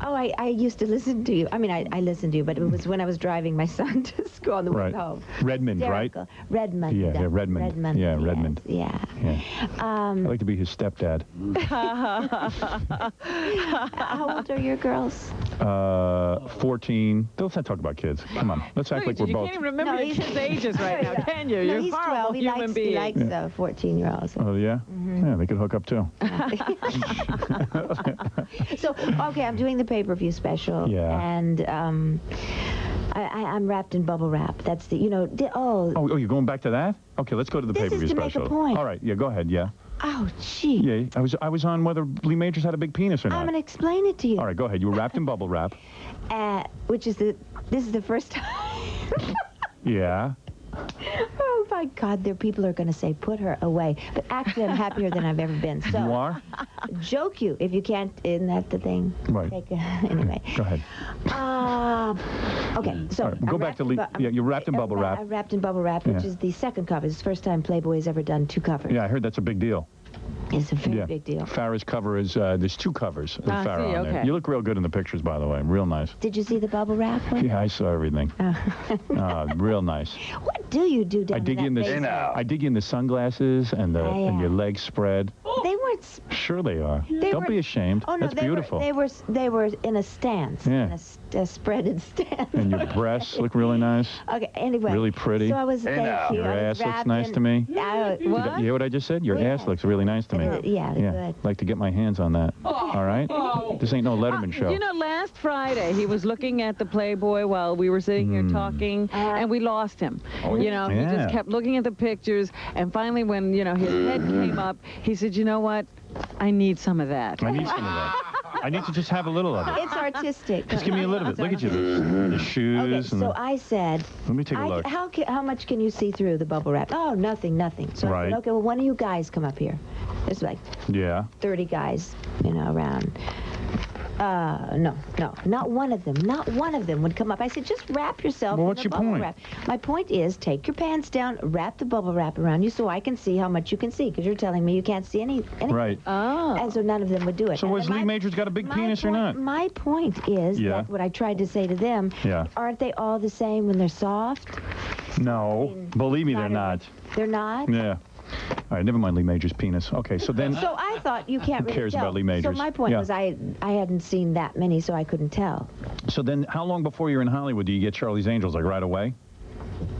I used to listen to you. I mean, I listened to you, but it was when I was driving my son to school on the way home. Redmond, right? Redmond. Yeah, Redmond. Redmond. Yeah, yes, Redmond. Yeah. I'd like to be his stepdad. How old are your girls? 14. Let's not talk about kids. Come on. Let's act like we're You both. can't even remember your kids' ages right now, can you? You're he's a horrible 12. human being. He likes 14-year-olds. Oh, yeah? Yeah, they could hook up, too. So, okay, I'm doing the pay-per-view special. Yeah. And I'm wrapped in bubble wrap. That's the, Oh, you're going back to that? Okay, let's go to the This is pay-per-view to make a special. point. All right, yeah, go ahead, yeah. Oh, gee. Yeah, I was on whether Lee Majors had a big penis or not. I'm going to explain it to you. All right, go ahead. You were wrapped in bubble wrap. This is the first time. Yeah. Oh, my God, people are going to say, put her away. But actually, I'm happier than I've ever been. So, You are? Joke you, if you can't, isn't that the thing? Right. Anyway. Go ahead. Okay, so. All right, go back to Lee. Yeah, you're wrapped in bubble wrap. I'm wrapped in bubble wrap, which Yeah. is the second cover. It's the first time Playboy's ever done 2 covers. Yeah, I heard that's a big deal. It's a very big deal. Farrah's cover is, there's 2 covers of Ah, Farrah see, on there. okay. You look real good in the pictures, by the way. Real nice. Did you see the bubble wrap one? Yeah, I saw everything. Real nice. What do you do down I dig you in that the basement? I dig you in the sunglasses and the and your legs spread. They weren't. Sure they are. They Don't were- be ashamed. Oh no, That's beautiful. They were in a stance. Yeah. In a spreaded stance. And your breasts look really nice. Okay. Anyway. Really pretty. So I was. Your Thank you. I was ass looks wrapped nice in- to me. What? You hear what I just said? Your ass looks really nice to me. Yeah, good. Like to get my hands on that. All right? This ain't no Letterman show. You know, last Friday, he was looking at the Playboy while we were sitting here talking, and we lost him. Oh, You know, he yeah. just kept looking at the pictures, and finally when, his head came up, he said, you know what? I need some of that. I need some of that. I need to just have a little of it. It's artistic. Just give me a little bit. Look at you. The shoes. Okay, and so I said. Let me take a look. How much can you see through the bubble wrap? Oh, nothing. So I Right. said, okay, well, one of you guys come up here. There's like Yeah. 30 guys, around. No, not one of them. Not one of them would come up. I said, just wrap yourself Well, in what's the your bubble point? wrap. My point is, take your pants down, wrap the bubble wrap around you so I can see how much you can see, because you're telling me you can't see anything. Right. Oh. And so none of them would do it. So And has then Lee Majors got a big penis or not? My point is that what I tried to say to them, Yeah. aren't they all the same when they're soft? No. Believe me, they're not. They're not? Yeah. All right, never mind Lee Majors' penis. Okay, so then... So I thought you can't Who really cares tell. about Lee Majors? So my point Yeah. was I hadn't seen that many, so I couldn't tell. So then how long before you're in Hollywood do you get Charlie's Angels, like right away?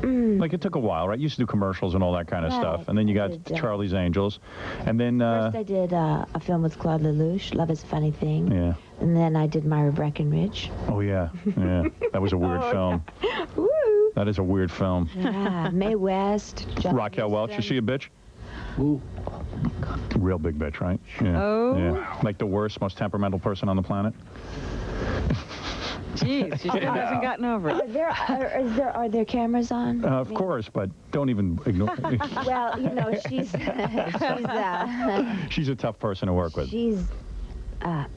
Like it took a while, right? You used to do commercials and all that kind of Right. stuff. And then you got Charlie's Angels. And then... First I did a film with Claude Lelouch, Love is a Funny Thing. Yeah. And then I did Myra Breckenridge. Oh, yeah. Yeah. That was a weird film. Woo! That is a weird film. Yeah, Mae West. John Raquel Welch, is Houston. she a bitch? Ooh. Real big bitch, right? Yeah. Oh. Yeah. Like the worst, most temperamental person on the planet? Jeez, she still hasn't gotten over it. Are there cameras on? Of course, but don't even ignore... Well, she's She's a tough person to work with. she's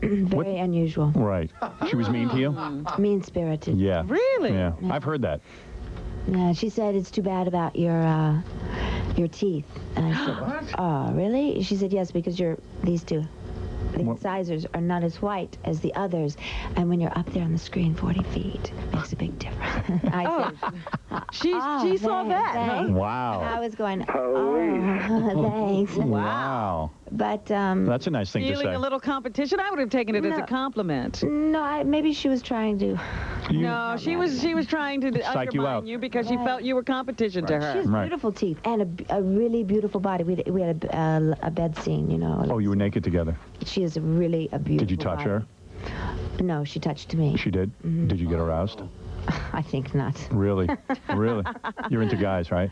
Very unusual. Right. She was mean to you? Mean-spirited. Yeah. Really? Yeah. I've heard that. Yeah, she said it's too bad about your teeth. And I said, what? Oh, really? She said, yes, because these two. The incisors are not as white as the others, and when you're up there on the screen 40 feet, it makes a big difference. I said, she saw that, huh? Wow. I was going, thanks. Wow. But, that's a nice thing to say. Feeling a little competition? I would have taken it as a compliment. No, maybe she was trying to... No, she was trying to undermine you because she felt you were competition to her. She has beautiful teeth and a really beautiful body. We had a bed scene, you know. Oh, you were naked together? She is really a beautiful Did you touch her? No, she touched me. She did? Mm-hmm. Did you get aroused? I think not. Really? Really? You're into guys, right?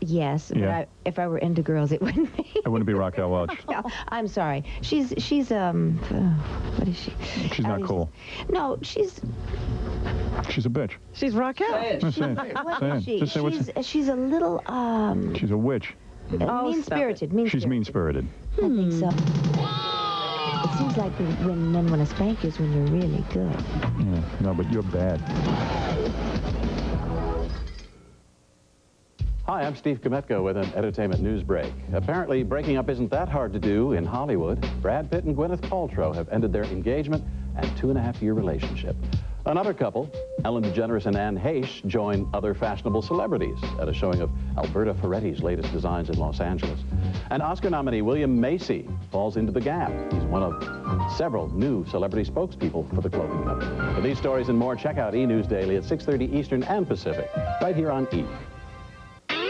Yes, yeah. But if I were into girls, it wouldn't be. It wouldn't be Raquel Welch. No, I'm sorry. She's what is she? She's not cool. No, she's a bitch. She's Raquel. What is she? She's a little She's a witch. Mean-spirited. She's mean-spirited. I think so. It seems like when men want to spank you is when you're really good. Yeah, no, but you're bad. Hi, I'm Steve Kometko with an entertainment news break. Apparently, breaking up isn't that hard to do in Hollywood. Brad Pitt and Gwyneth Paltrow have ended their engagement and 2.5-year relationship. Another couple, Ellen DeGeneres and Anne Heche, join other fashionable celebrities at a showing of Alberta Ferretti's latest designs in Los Angeles. And Oscar nominee William Macy falls into the gap. He's one of several new celebrity spokespeople for the clothing company. For these stories and more, check out E! News Daily at 6:30 Eastern and Pacific, right here on E!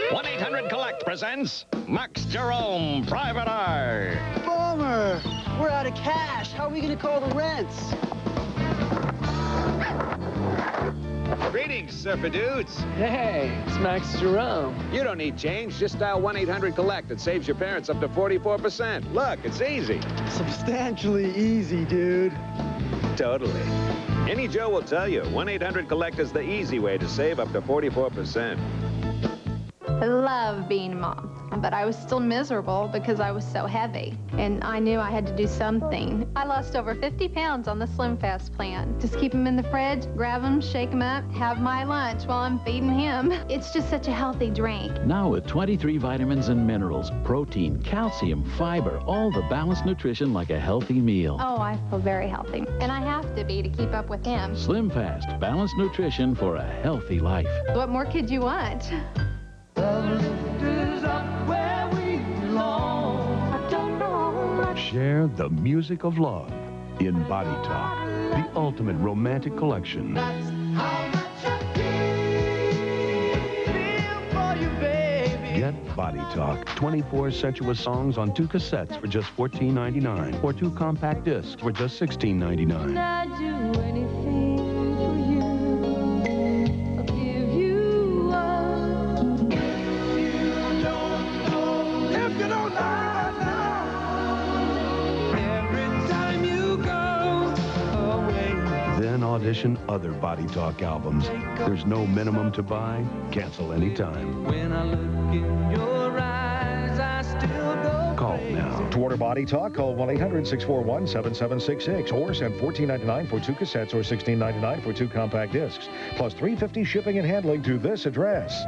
1-800-COLLECT presents Max Jerome, Private Eye. Bummer! We're out of cash. How are we going to call the rents? Greetings, surfer dudes. Hey, it's Max Jerome. You don't need change. Just dial 1-800-COLLECT. It saves your parents up to 44%. Look, it's easy. Substantially easy, dude. Totally. Any Joe will tell you, 1-800-COLLECT is the easy way to save up to 44%. I love being a mom, but I was still miserable because I was so heavy, and I knew I had to do something. I lost over 50 pounds on the Slim Fast plan. Just keep them in the fridge, grab them, shake them up, have my lunch while I'm feeding him. It's just such a healthy drink. Now with 23 vitamins and minerals, protein, calcium, fiber, all the balanced nutrition like a healthy meal. Oh, I feel very healthy, and I have to be to keep up with him. Slim Fast, balanced nutrition for a healthy life. What more could you want? Share the music of love in Body Talk, the ultimate romantic collection. Get Body Talk, 24 sensuous songs on 2 cassettes for just $14.99 or 2 compact discs for just $16.99. I'd do anything for you. I'll give you up. If you don't know now, every time you go away. Then audition other Body Talk albums. There's no minimum to buy. Cancel anytime. When I look in your eyes, I still go. Call now. To order Body Talk, call 1-800-641-7766 or send $14.99 for 2 cassettes or $16.99 for 2 compact discs, plus $3.50 shipping and handling to this address.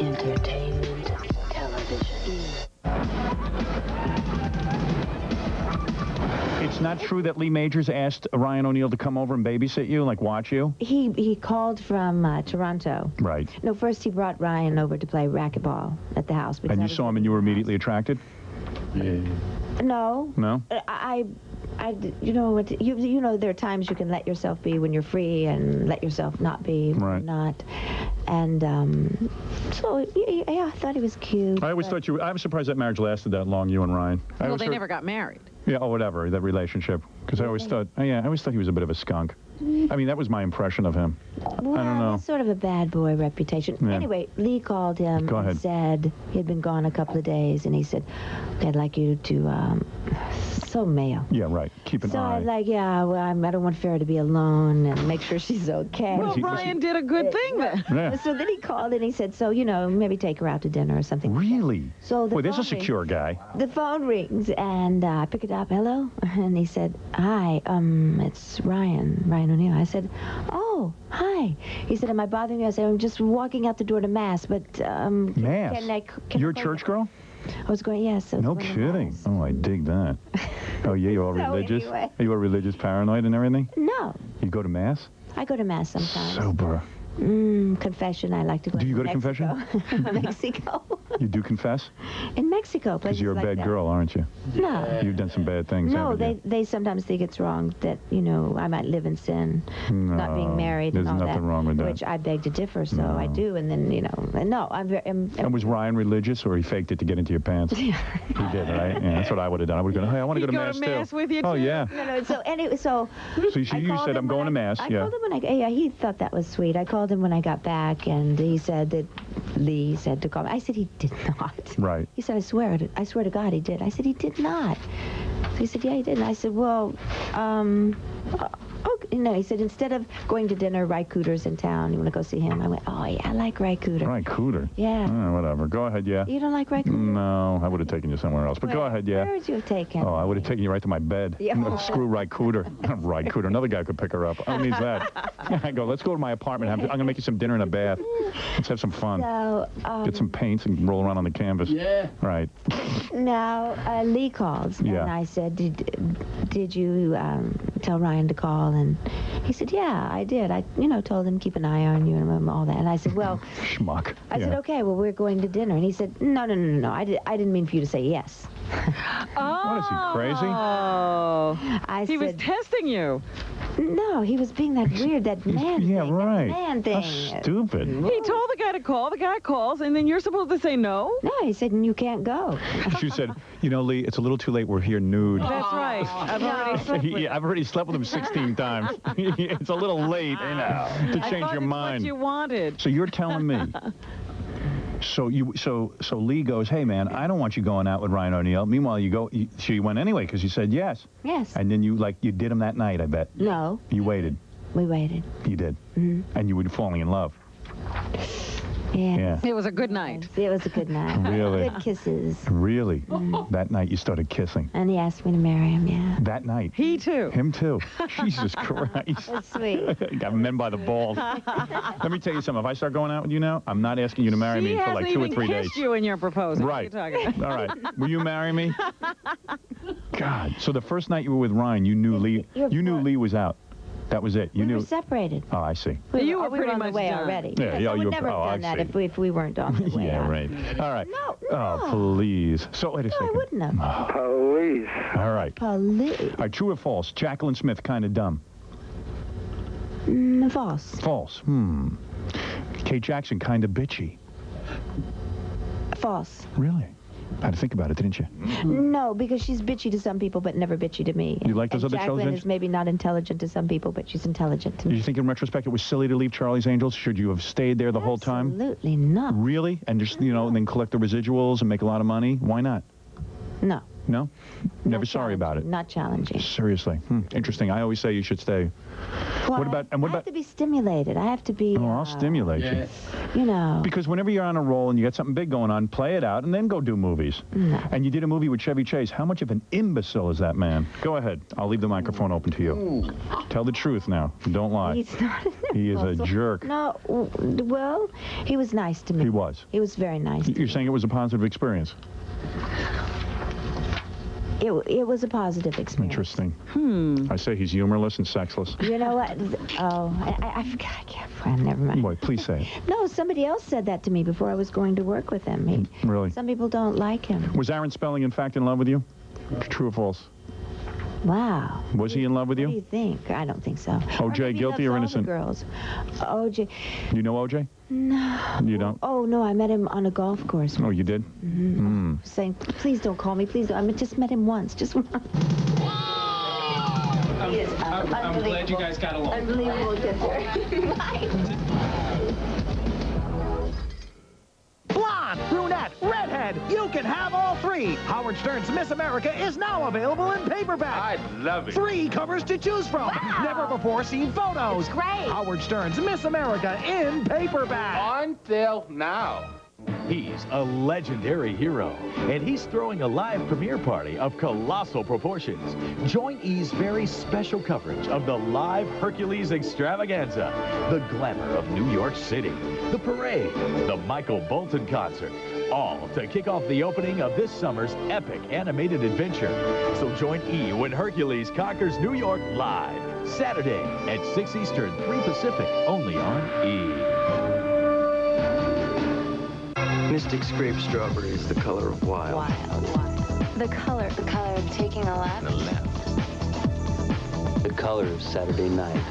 Entertainment Television. It's not true that Lee Majors asked Ryan O'Neal to come over and babysit you, like watch you? He called from Toronto. Right. No, first he brought Ryan over to play racquetball at the house. And you saw him and you were immediately attracted? No. No? You know what? You know there are times you can let yourself be when you're free and let yourself not be when you're not. And so yeah, I thought he was cute. I always thought you. I'm surprised that marriage lasted that long, you and Ryan. Well, they never got married. Yeah, or whatever, that relationship. Because I always thought, I always thought he was a bit of a skunk. I mean, that was my impression of him. Well, I don't know. Sort of a bad boy reputation. Yeah. Anyway, Lee called him and said he had been gone a couple of days, and he said, "I'd like you to so male. Yeah, right. Keep an So eye. I'm like, yeah, well, I don't want Farrah to be alone and make sure she's okay. Well, Ryan did a good thing then. Yeah. So then he called and he said, so, you know, maybe take her out to dinner or something. Really? So the Boy, there's a phone secure guy. The phone rings, and I pick it up. Hello? And he said, hi, it's Ryan O'Neill. I said, oh, hi. He said, am I bothering you? I said, I'm just walking out the door to Mass, but... Mass? Can You're a I call church you? girl? I was going, yes. I was No going to kidding. Mass. Oh, I dig that. Oh, yeah, you're all So religious? anyway. Are you all religious, paranoid and everything? No. You go to Mass? I go to Mass sometimes. Sober. Confession, I like to go Do you go to Mexico. confession? Mexico. You do confess? In Mexico, Because places you're a like bad that. girl, aren't you? No. You've done some bad things, No, haven't you? they sometimes think it's wrong that, you know, I might live in sin, not being married there's and all nothing that. wrong with that. Which I beg to differ, so I do, and then, you know, and no, I'm very... And was Ryan religious, or he faked it to get into your pants? He did, right? Yeah, that's what I would have done. I would have gone, hey, I want to go to Mass, too. with you, Oh, too? yeah. No, so anyway, so... So you said, I'm going to Mass, I yeah. called him when he thought that was sweet. I called him when I got back, and he said that Lee said to call me. I said he did not. Right. He said, I swear to God he did. I said, he did not. So he said, yeah, he did. And I said, well, okay. No, he said, instead of going to dinner, Ry Cooter's in town. You want to go see him? I went, oh, yeah, I like Ry Cooter. Ry Cooter? Yeah. Whatever. Go ahead, yeah. You don't like Ry Cooter? No, I would have taken you somewhere else. But go ahead, yeah. Where would you have taken? Oh, I would have taken you right to my bed. Yeah. No, screw Ry Cooter. Ry Cooter. Another guy could pick her up. Who needs that? I go, let's go to my apartment. I'm going to make you some dinner and a bath. Let's have some fun. So, Get some paints and roll around on the canvas. Yeah. Right. Now, Lee calls, Yeah. and I said, did you tell Ryan to call? And he said, yeah, I did. I, you know, told him keep an eye on you and all that. And I said, well... Schmuck. I said, okay, well, we're going to dinner. And he said, no. I didn't mean for you to say yes. Oh. What is he, crazy? Oh. He was testing you. No, he was being that weird, that man thing. Yeah, right. That man thing. How stupid. He told the guy to call. The guy calls, and then you're supposed to say no? No, he said, you can't go. She said, you know, Lee, it's a little too late. We're here nude. That's right. I've already slept with him 16 times. It's a little late, to change your mind. What you wanted. So you're telling me. So Lee goes, hey, man, I don't want you going out with Ryan O'Neill. Meanwhile, so you went anyway because you said yes. Yes. And then you did him that night, I bet. No. You waited. We waited. You did. Mm-hmm. And you were falling in love. Yeah. It was a good night. It was a good night. Really? Good kisses. Really? Mm-hmm. That night you started kissing. And he asked me to marry him, yeah. That night? He too. Him too. Jesus Christ. That's sweet. Got men by the balls. Let me tell you something. If I start going out with you now, I'm not asking you to marry me for like 2 or 3 days. He hasn't even kissed you in your proposal. Right. What are you talking about? All right. Will you marry me? God. So the first night you were with Ryan, you knew Lee. You knew Lee was out. That was it. You knew. We were separated. Oh, I see. You were we pretty on much the way done. already. Yeah, I would you were. never have done I that see. if we weren't on the way Yeah, out. right. All right. No. Oh, please. So wait a second. I wouldn't have. Police. All right. Police. All right. True or false? Jacqueline Smith kind of dumb. False. False. Kate Jackson kind of bitchy. False. Really? Had to think about it, didn't you? No, because she's bitchy to some people, but never bitchy to me. You like those and other Jacqueline Charlie's is maybe not intelligent to some people, but she's intelligent to Do me. you think in retrospect it was silly to leave Charlie's Angels? Should you have stayed there the whole time? Absolutely not. Really? And just, and then collect the residuals and make a lot of money? Why not? No. No? Never sorry about it? Not challenging. Seriously. Interesting. I always say you should stay. Well, What about... I have to be stimulated. I have to be... Oh, I'll stimulate you. You know. Because whenever you're on a roll and you got something big going on, play it out and then go do movies. No. And you did a movie with Chevy Chase. How much of an imbecile is that man? Go ahead. I'll leave the microphone open to you. Tell the truth now. Don't lie. He's not an He is a imbecile. jerk. No, well, he was nice to me. He was. He was very nice. You're saying it was a positive experience? It was a positive experience. Interesting. I say he's humorless and sexless. You know what? Oh, I forgot. I can't. Never mind. Boy, please say it. No, somebody else said that to me before I was going to work with him. Really? Some people don't like him. Was Aaron Spelling, in fact, in love with you? True or false? Wow. Was he in love with What do you? you think? I don't think so. OJ, guilty or innocent? Girls. OJ. You know OJ? No. You don't? Oh, no, I met him on a golf course. Oh, you did? Mm-hmm. Saying, please don't call me. Please don't. I just met him once. Just once. I'm glad you guys got along. Unbelievable kisser. Blonde, brunette, brunette, redhead. You can have all three. Howard Stern's Miss America is now available in paperback. I love it. 3 covers to choose from. Wow. Never before seen photos. It's great. Howard Stern's Miss America in paperback. Until now. He's a legendary hero, and he's throwing a live premiere party of colossal proportions. Join E's very special coverage of the live Hercules extravaganza, the glamour of New York City, the parade, the Michael Bolton concert, all to kick off the opening of this summer's epic animated adventure. So join E when Hercules conquers New York live, Saturday at 6 Eastern, 3 Pacific, only on E. Mystic Scrape Strawberry is the color of wild. The color of taking a left. The color of Saturday night.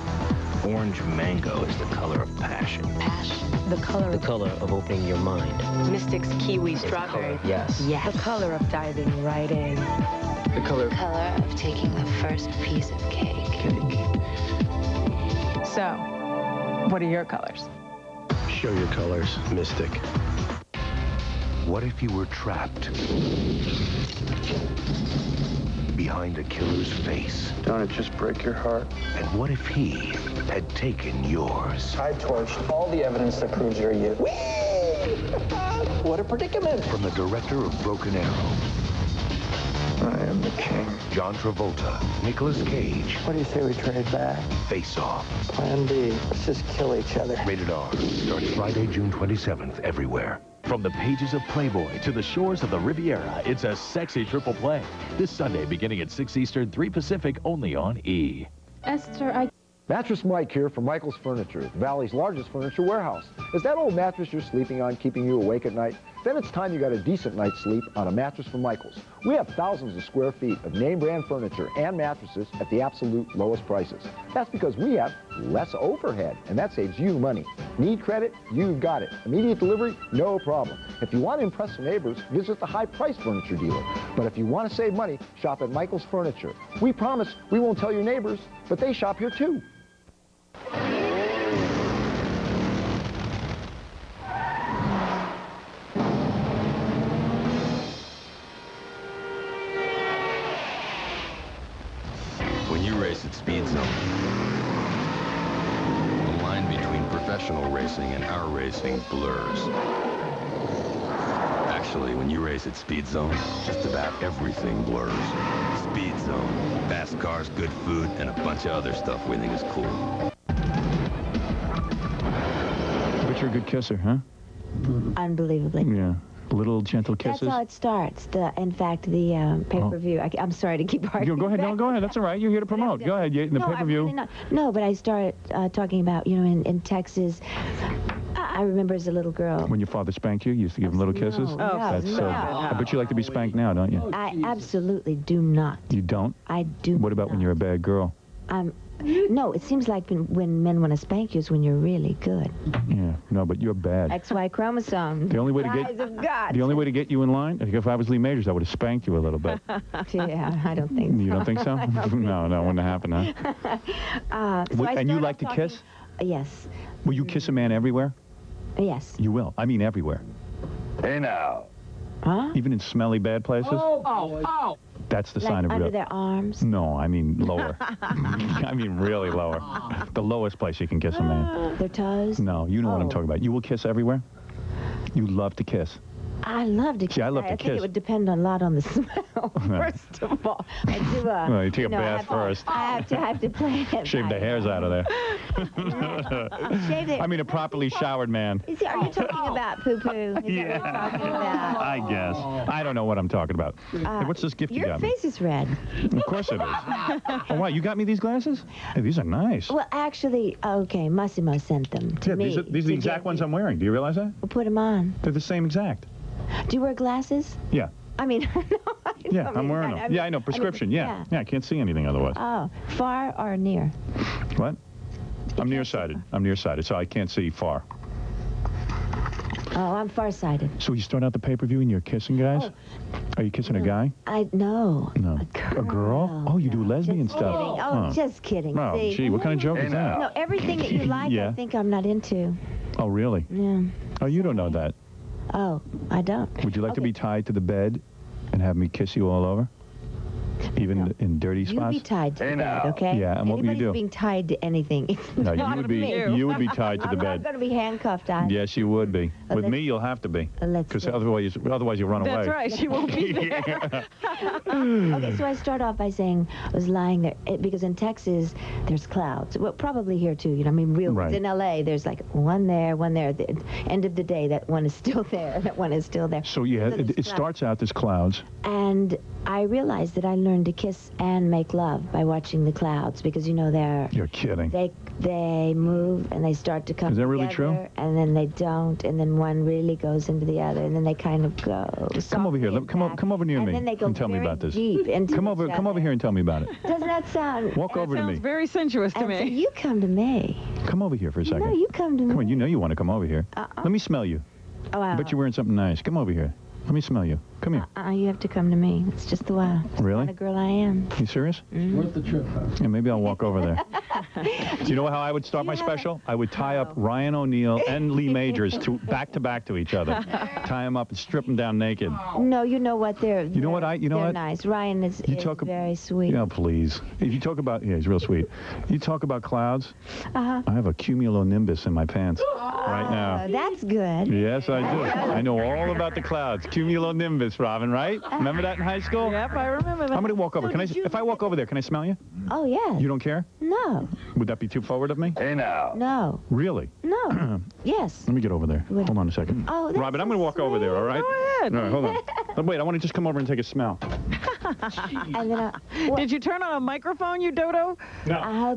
Orange mango is the color of passion. The color of opening your mind. Mystic's kiwi strawberry. Yes. The color of diving right in. The color of taking the first piece of cake. So, what are your colors? Show your colors, Mystic. What if you were trapped behind a killer's face? Don't it just break your heart? And what if he had taken yours? I torched all the evidence that proves you're you. What a predicament! From the director of Broken Arrow, I am the king. John Travolta, Nicolas Cage. What do you say we trade back? Face Off. Plan B. Let's just kill each other. Rated R. Starts Friday, June 27th, everywhere. From the pages of Playboy to the shores of the Riviera, it's a sexy triple play. This Sunday, beginning at 6 Eastern, 3 Pacific, only on E. Esther, Mattress Mike here from Michael's Furniture, the Valley's largest furniture warehouse. Is that old mattress you're sleeping on keeping you awake at night? Then it's time you got a decent night's sleep on a mattress from Michael's. We have thousands of square feet of name brand furniture and mattresses at the absolute lowest prices. That's because we have less overhead, and that saves you money. Need credit? You've got it. Immediate delivery? No problem. If you want to impress the neighbors, visit the high-priced furniture dealer. But if you want to save money, shop at Michael's Furniture. We promise we won't tell your neighbors, but they shop here too. When you race at Speed Zone, the line between professional racing and our racing blurs. Actually, when you race at Speed Zone, just about everything blurs. Speed Zone. Fast cars, good food, and a bunch of other stuff we think is cool. But you're a good kisser, huh? Unbelievably. Yeah. Little gentle kisses. That's how it starts. In fact, the pay-per-view. I'm sorry to keep arguing. Go ahead. No, go ahead. That's all right. You're here to promote. Go ahead. The no, pay-per-view. Really no, but I started talking about, in Texas. I remember as a little girl. When your father spanked you, you used to give him little kisses? I bet you like to be spanked now, don't you? I absolutely do not. You don't? I do What about when you're a bad girl? No, it seems like when men want to spank you is when you're really good. Yeah, no, but you're bad. XY chromosome. The only way to get you in line, if I was Lee Majors, I would have spanked you a little bit. Yeah, I don't think so. You don't think so? No, wouldn't happen, huh? And you like to kiss? Yes. Will you kiss a man everywhere? Yes. You will. I mean everywhere. Hey, now. Huh? Even in smelly bad places? Oh. That's the sign of under real... their arms? No, I mean lower. I mean really lower. The lowest place you can kiss a man. Their toes? No, you know what I'm talking about. You will kiss everywhere? You love to kiss. I love to kiss. See, I love to I kiss. think it would depend a lot on the smell, first of all. I do, well, you take a bath first. I have to play it. Shave the hairs out of there. Shave the... I mean a properly showered man. Are you talking about poo-poo? Yeah. I guess. I don't know what I'm talking about. Hey, what's this gift you got me? Your face is red. Of course it is. Oh, wow, you got me these glasses? Hey, these are nice. Well, actually, okay, Massimo sent them to me. These are the exact ones I'm wearing. Do you realize that? We'll put them on. They're the same exact. Do you wear glasses? Yeah. I mean, yeah, I'm wearing them. Yeah, I know, prescription, yeah. Yeah, I can't see anything otherwise. Oh, far or near? What? I'm nearsighted. I'm nearsighted, so I can't see far. Oh, I'm farsighted. So you start out the pay-per-view and you're kissing guys? Oh. Are you kissing a guy? No. No. A girl? Oh, you do lesbian stuff. Oh, just kidding. Oh, see? gee, what kind of joke is that? No, everything that you like, I think I'm not into. Oh, really? Yeah. Oh, you don't know that. Oh, I don't. Would you like to be tied to the bed and have me kiss you all over? Even in dirty spots? You be tied to the bed, okay? Yeah, and what would you do? Being tied to anything. No, you would be tied to the I'm bed. not going to be handcuffed on. Yes, you would be. With me, you'll have to be. Because otherwise you'll run away. That's right. She won't be there. Okay, so I start off by saying I was lying there because in Texas there's clouds. Well, probably here too. You know, I mean, in LA there's like one there, one there. At the end of the day, that one is still there. That one is still there. So yeah, it starts out as clouds. And I realized that I learned to kiss and make love by watching the clouds because you know You're kidding. They move and they start to come. Is that really together, true? And then they don't, and then one really goes into the other, and then they kind of go. Come over here. Come over near me. And then they go and tell me very about this. deep into Come over here and tell me about it. Doesn't that sound? Walk over to me. Sounds very sensuous to me. So you come to me. Come over here for a second. No, you come to me. Come on, you know you want to come over here. Let me smell you. Oh, wow. I bet you're wearing something nice. Come over here. Let me smell you. Come here. You have to come to me. It's just the way. Really? The girl I am. You serious? Worth the trip. Yeah, maybe I'll walk over there. Do you know how I would start my special? I would tie up Ryan O'Neal and Lee Majors back to each other. Tie them up and strip them down naked. No, you know what? They're what? nice. Ryan is very sweet. Yeah, please. If you talk about, he's real sweet. You talk about clouds. I have a cumulonimbus in my pants right now. That's good. Yes, I do. I know all about the clouds. Cumulonimbus, Robin, right? Remember that in high school? Yep, I remember that. I'm going to walk over. If I walk over there, can I smell you? Oh, yeah. You don't care? No. Would that be too forward of me? Hey, now. No. Really? No. Yes. Let me get over there. Hold on a second. Oh, that's Robin, I'm going to walk over there, all right? Go ahead. All right, hold on. But wait, I want to just come over and take a smell. And then Did you turn on a microphone, you dodo? No. I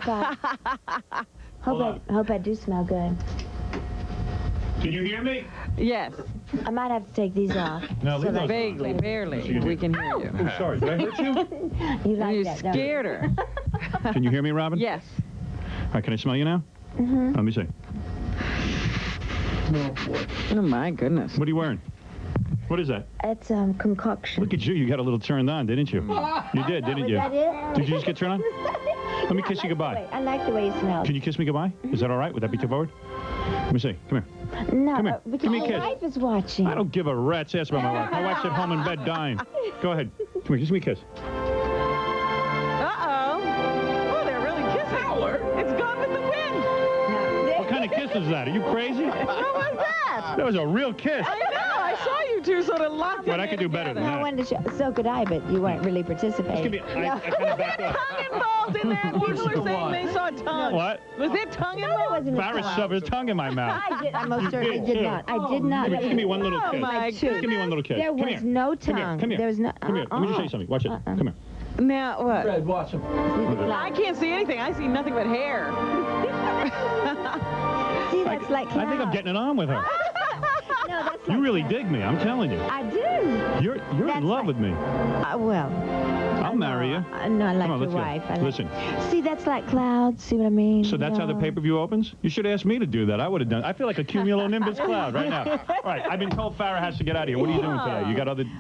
hope I do smell good. Can you hear me? Yes. I might have to take these off. No, leave those vaguely, barely. We can hear you. Oh, sorry. Did I hurt you? You scared her. Can you hear me, Robin? Yes. All right, can I smell you now? Mm-hmm. Let me see. Oh, my goodness. What are you wearing? What is that? It's concoction. Look at you. You got a little turned on, didn't you? You did, didn't you? Was that it? Did you just get turned on? Let me kiss you goodbye. Wait, I like the way you smell. Can you kiss me goodbye? Is that all right? Would that be too forward? Let me see. Come here. No, Come here. because Give me a my kiss. wife is watching. I don't give a rat's ass about my wife. My wife's at home in bed dying. Go ahead. Come here. Kiss me a kiss. Uh-oh. Oh, they're really kissing. Howard. It's gone with the wind. What kind of kiss is that? Are you crazy? What was that? That was a real kiss. I know. I saw you two sort of locked But I could do better than I that. wanted to show, so could I, but you weren't really participating. I kind of backed up. Tongue involved in there. People are saying they saw tongue. What? Was there tongue involved? Farrah shoved his tongue in my mouth. I most certainly did not. I did not. Just give me one little kiss. my Just give me one little kiss. There Come was here. no tongue. Come here. There was no. Come here. Let me just show you something. Watch it. Come here. Now, what? Fred, watch him. I can't see anything. I see nothing but hair. See, that's like I think I'm getting it on with her. No, that's You really dig me. I'm telling you. I do. You're in love with me. Well. I'll marry you. No, I like Come on, your let's go. wife. I like, Listen. See, that's like clouds. See what I mean? So that's how the pay-per-view opens? You should ask me to do that. I would have done. I feel like a cumulonimbus cloud right now. All right, I've been told Farrah has to get out of here. What are you doing today?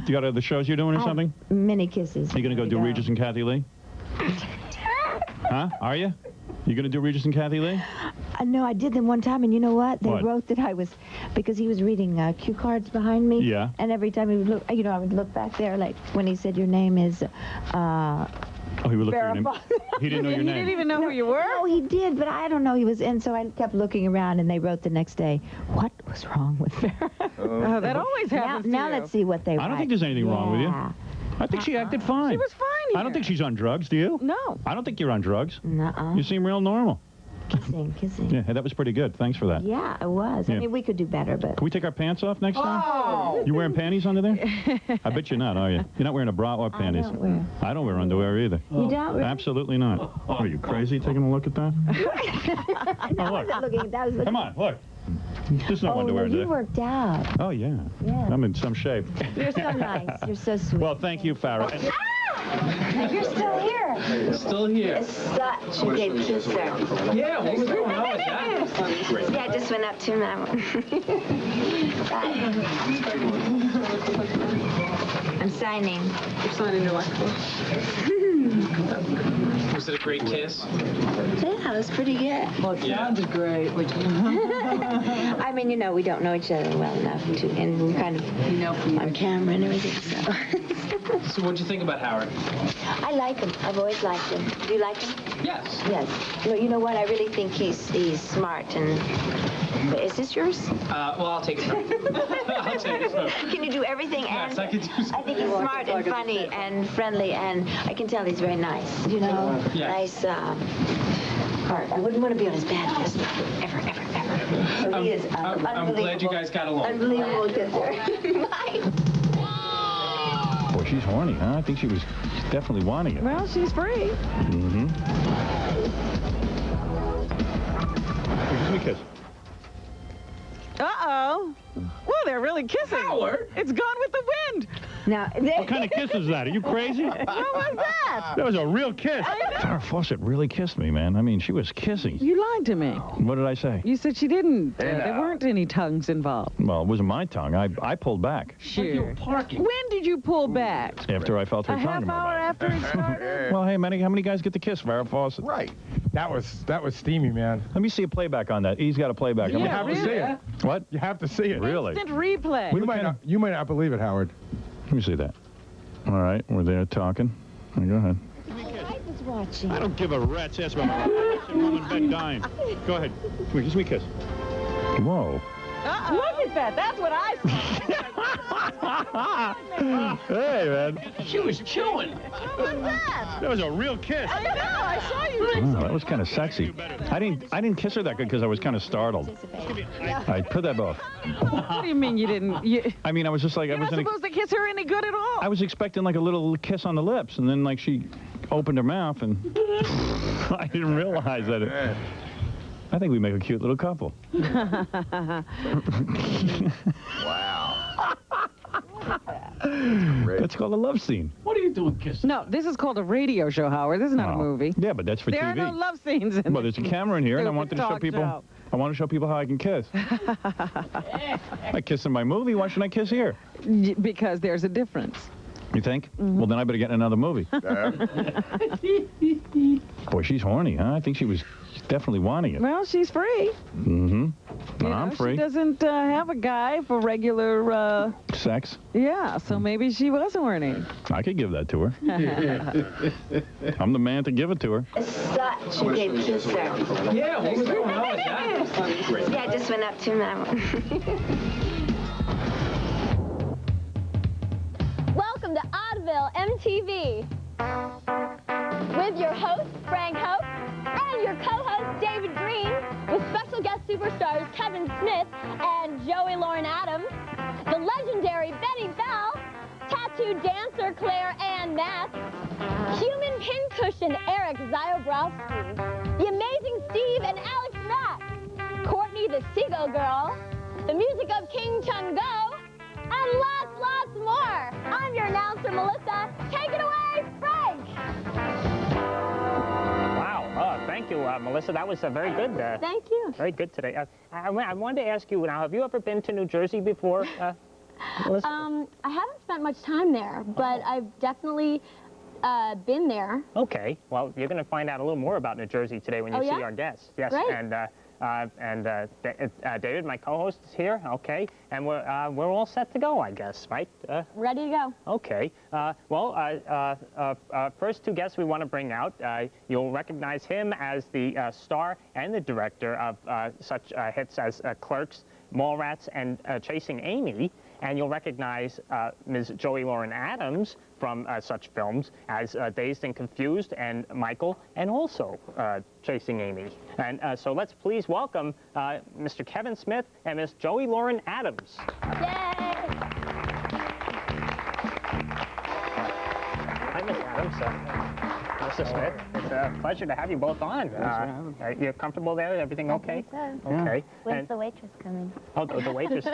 You got other shows you're doing or something? Many kisses. Are you going to go do Regis and Kathy Lee? Huh? Are you? You going to do Regis and Kathy Lee? No, I did them one time, and you know what? They What? wrote that I was, because he was reading cue cards behind me. Yeah. And every time he would look, I would look back there, like when he said your name is. Oh, he would look at your name. He didn't know your He name. didn't even know who you were? No, he did, but I don't know. He was in, so I kept looking around, and they wrote the next day, what was wrong with Farrah? Oh, that always happens Now to you. let's see what they write. I don't think there's anything wrong with you. I think she acted fine. She was fine here. I don't think she's on drugs, do you? No. I don't think you're on drugs. Nuh-uh. You seem real normal. Kissing. Yeah, that was pretty good. Thanks for that. Yeah, it was. Yeah. I mean, we could do better, but. Can we take our pants off next time? Oh! You wearing panties under there? I bet you're not, are you? You're not wearing a bra or panties. I don't wear underwear either. You don't? Really? Absolutely not. Are you crazy taking a look at that? I wasn't looking at that. I was looking. Come on, look. There's no Oh, underwear in you there. worked out. Oh, yeah. Yeah. I'm in some shape. You're so nice. You're so sweet. Well, thank you, Farrah. And You're still here. Still here. Such a good kisser. Yeah, what's going on with that? Yeah, I just went up to him. I'm signing. You're signing your life. Was it a great kiss? Yeah, it was pretty good. Well, it sounded great. I mean, you know, we don't know each other well enough to, and we're kind of, you know, on camera and everything, so. So what'd you think about Howard? I like him. I've always liked him. Do you like him? Yes. Yes. No, you know what? I really think he's smart and... Is this yours? Well, I'll take it from you. I'll take it from you. Can you do everything? Yes, I can do something. I think he's smart and funny and friendly, and I can tell he's very nice, you know? Yes. Nice heart. I wouldn't want to be on his bad list. Ever. So he is I'm glad you guys got along. Unbelievable kisser. Bye. Boy, she's horny, huh? I think she's definitely wanting it. Well, she's free. Mm-hmm. Give me a kiss. Uh-oh. Well, they're really kissing. Howard! It's gone with the wind. Now, What kind of kiss is that? Are you crazy? What was that? That was a real kiss. Farrah Fawcett really kissed me, man. I mean, she was kissing. You lied to me. What did I say? You said she didn't. There weren't any tongues involved. Well, it wasn't my tongue. I pulled back. Sure. When did you pull back? After I felt her A tongue half in my hour mouth. after it started? Well, hey, how many guys get to kiss Farrah Fawcett? Right. That was steamy, man. Let me see a playback on that. He's got a playback. Yeah, You have to see it. What? You have to see it. Really? Instant replay. You might not believe it, Howard. Let me see that. All right, we're there talking. Go ahead. Is watching. I don't give a rat's ass about my wife. I'm sitting home in bed dying. Go ahead. Come here, kiss me a kiss. Whoa. Look at that. That's what I saw. Hey, man. She was chewing. What was that? That was a real kiss. I know. I saw you. Oh, that was kind of sexy. I didn't kiss her that good because I was kind of startled. I put that off. What do you mean you didn't? I mean, I was just like, You're not supposed to kiss her any good at all. I was expecting like a little kiss on the lips, and then like she opened her mouth, and I didn't realize that. I think we make a cute little couple. Wow. That's called a love scene. What are you doing kissing? No, this is called a radio show, Howard. This is not a movie. Yeah, but that's for There TV. are no love scenes in Well, there's a camera in here, and I wanted to show talk people. show. I want to show people how I can kiss. I kiss in my movie. Why shouldn't I kiss here? Because there's a difference. You think? Well, then I better get in another movie. Boy, she's horny, huh? I think she's definitely wanting it. Well, she's free. Mm-hmm. You I'm know, free. She doesn't have a guy for regular... Sex? Yeah, so maybe she was horny. I could give that to her. I'm the man to give it to her. Such a good kisser. Yeah, what was going on with that? Yeah, I just went up to him. Welcome to Oddville MTV with your host, Frank Hope, and your co-host, David Green, with special guest superstars Kevin Smith and Joey Lauren Adams, the legendary Benny Bell, tattoo dancer Claire Ann Mass, human pincushion Eric Ziobrowski, the amazing Steve and Alex Ratt, Courtney the Seagull Girl, the music of King Chung-Go, and lots more. I'm your announcer, Melissa. Take it away, Frank. Wow. Thank you, Melissa. That was very good. Thank you. Very good today. I wanted to ask you now, have you ever been to New Jersey before, Melissa? I haven't spent much time there, but I've definitely been there. Okay. Well, you're going to find out a little more about New Jersey today when you see our guests. Yes. Great. And David, my co-host, is here. Okay. And we're all set to go, I guess, right? Ready to go. Okay. First two guests we want to bring out. You'll recognize him as the star and the director of such hits as Clerks, Mallrats, and Chasing Amy. And you'll recognize Ms. Joey Lauren Adams from such films as Dazed and Confused and Michael, and also Chasing Amy. And so let's please welcome Mr. Kevin Smith and Ms. Joey Lauren Adams. Yay! Hi, Ms. Adams. Mr. Smith, it's a pleasure to have you both on. You're comfortable there? Everything okay? I think so. Okay. When's the waitress coming? Oh, the waitress.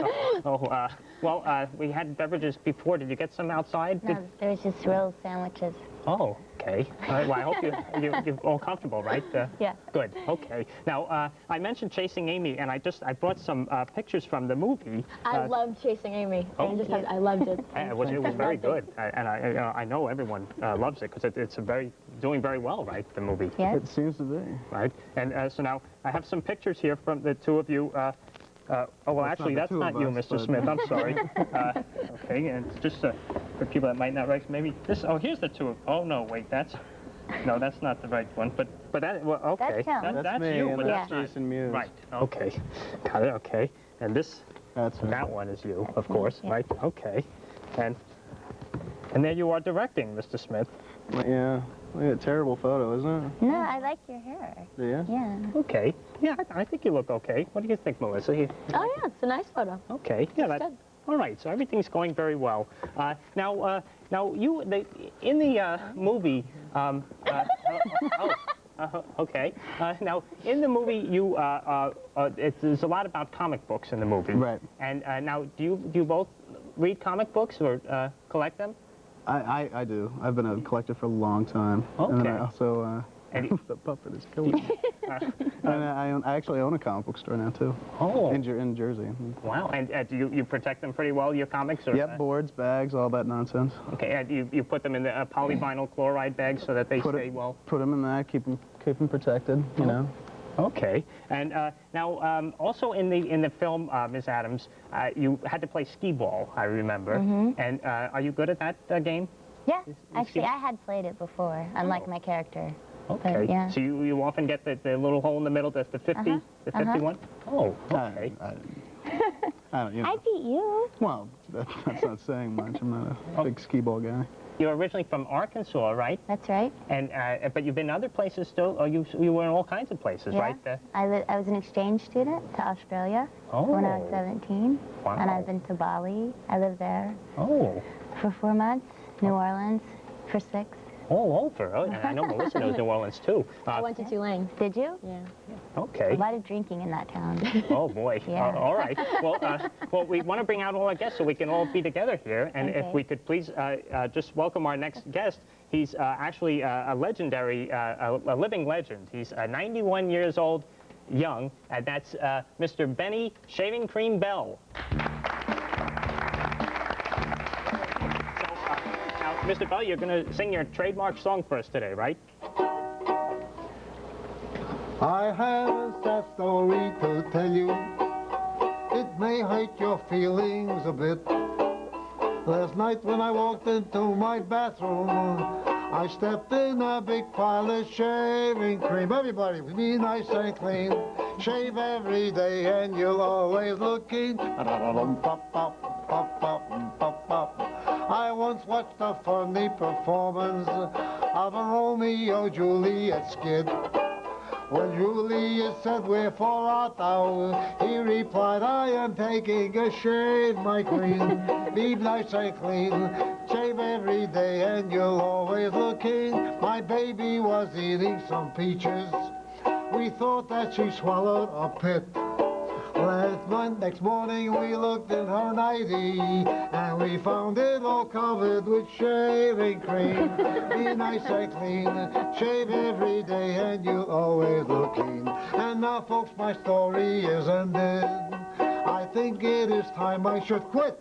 We had beverages before. Did you get some outside? No, there's just roll sandwiches. Oh, okay. All right, well, I hope you're all comfortable, right? Yeah. Good, okay. Now, I mentioned Chasing Amy, and I brought some pictures from the movie. I loved Chasing Amy. Oh. I loved it. It was very good, and I know everyone loves it because it's a very, doing very well, right, the movie? Yes. It seems to be. Right, and so now I have some pictures here from the two of you. Oh, well, actually, that's not you, Mr. Smith. I'm sorry. Okay, and just for people that might not recognize, maybe this. Oh, here's the two. Oh no, wait, that's. No, that's not the right one. But that. Well, okay. That's me, you, and but that's not- Jason Mewes. Right. Okay. Got it. Okay. And this. That one is you, of course. Right. Okay. And there you are directing, Mr. Smith. Yeah. Look at a terrible photo, isn't it? No, I like your hair. Do you? Yeah. Okay. Yeah, I think you look okay. What do you think, Melissa? Oh, yeah, it's a nice photo. Okay. Yeah, that's good. All right. So everything's going very well. Now you in the movie. Okay. Now in the movie, you there's a lot about comic books in the movie. Right. And now, do you both read comic books or collect them? I do. I've been a collector for a long time. Okay. And then I also, the puppet is killing me. And I actually own a comic book store now, too. Oh. In Jersey. Wow. And do you protect them pretty well, your comics? Or, Yep, boards, bags, all that nonsense. Okay, and you put them in the polyvinyl chloride bags so that they stay well? Put them in that, keep them protected, you know. Okay, and now also in the film, Ms. Adams, you had to play skee ball, I remember. And are you good at that game? Yeah, actually, I had played it before, unlike my character. Okay, But, yeah. so you often get the little hole in the middle, that's the 50, the 51? Oh, okay. I don't, you know. I beat you. Well, that's not saying much. I'm not a big skee ball guy. You're originally from Arkansas, right? That's right. And but you've been other places too. Or you were in all kinds of places, Yeah. right? I was an exchange student to Australia when I was 17. Wow. And I've been to Bali. I lived there Oh. for 4 months. New Orleans for 6. All over. Oh, and I know Melissa knows New Orleans too. I went to Tulane. Did you? Yeah. Okay. A lot of drinking in that town. Oh boy. Yeah. All right. Well, we want to bring out all our guests so we can all be together here. And if we could please just welcome our next guest. He's actually a legendary, a living legend. He's 91 years old, young, and that's Mr. Benny Shaving Cream Bell. Mr. Bell, you're going to sing your trademark song for us today, right? I have a sad story to tell you. It may hurt your feelings a bit. Last night when I walked into my bathroom, I stepped in a big pile of shaving cream. Everybody, be nice and clean. Shave every day and you'll always look clean. I once watched a funny performance of a Romeo-Juliet skit. When Juliet said, "Wherefore art thou?" he replied, "I am taking a shave, my queen. Be nice and clean. Shave every day and you'll always look clean." My baby was eating some peaches. We thought that she swallowed a pit. Next morning we looked in her nightie and we found it all covered with shaving cream. Be nice and clean, shave every day and you'll always look clean. And now folks, my story is ended. I think it is time I should quit.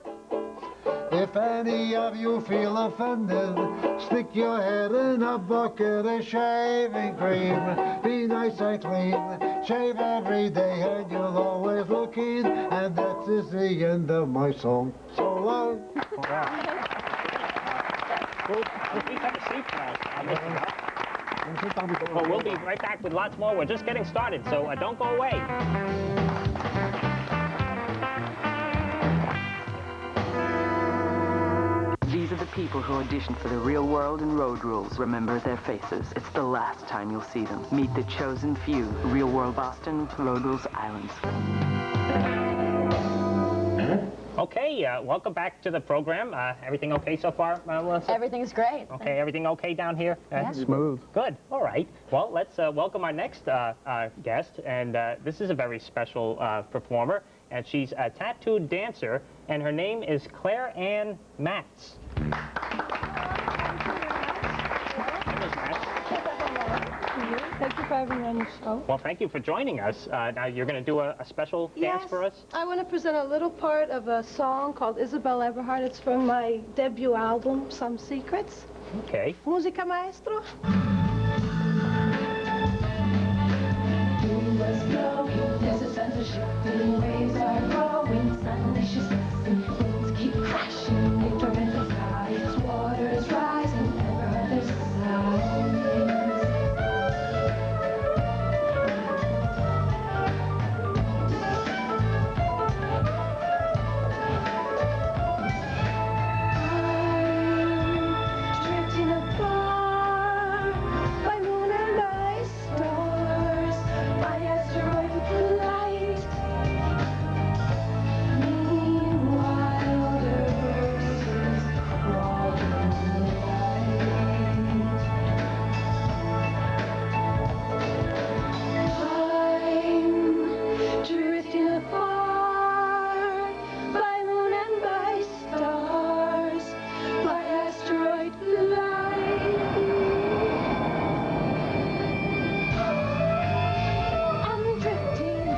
If any of you feel offended, stick your head in a bucket of shaving cream. Be nice and clean, shave every day and you'll always look clean. And that is the end of my song. So long. Well, please have a seat now. Well, we'll be right back with lots more. We're just getting started, so don't go away. These are the people who auditioned for the Real World and Road Rules. Remember their faces. It's the last time you'll see them. Meet the chosen few. Real World Boston, Road Rules Islands. Okay, welcome back to the program. Everything okay so far, Melissa? Everything's great. Okay, everything okay down here? Yeah. Smooth. Good. All right. Well, let's welcome our next guest, and this is a very special performer, and she's a tattooed dancer, and her name is Claire Ann Matz. Thank you for having me on your show. Well, thank you for joining us. Now, you're going to do a special dance for us? I want to present a little part of a song called Isabel Everhart. It's from my debut album, Some Secrets. Okay. Música, maestro. are shifting, waves are growing. Suddenly she's missing, winds keep crashing into the sky. Waters rising, ever other sighs. Drifting apart by moon and by stars, by asteroid light. Meanwhile, the verses crawl in the light. I'm drifting apart by moon and by stars, by asteroid light. I'm drifting. I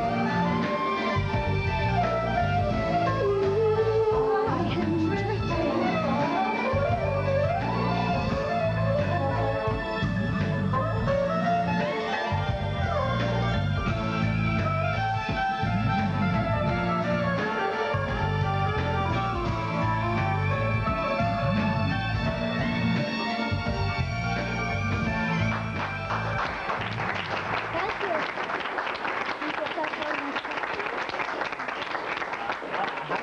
am drifting.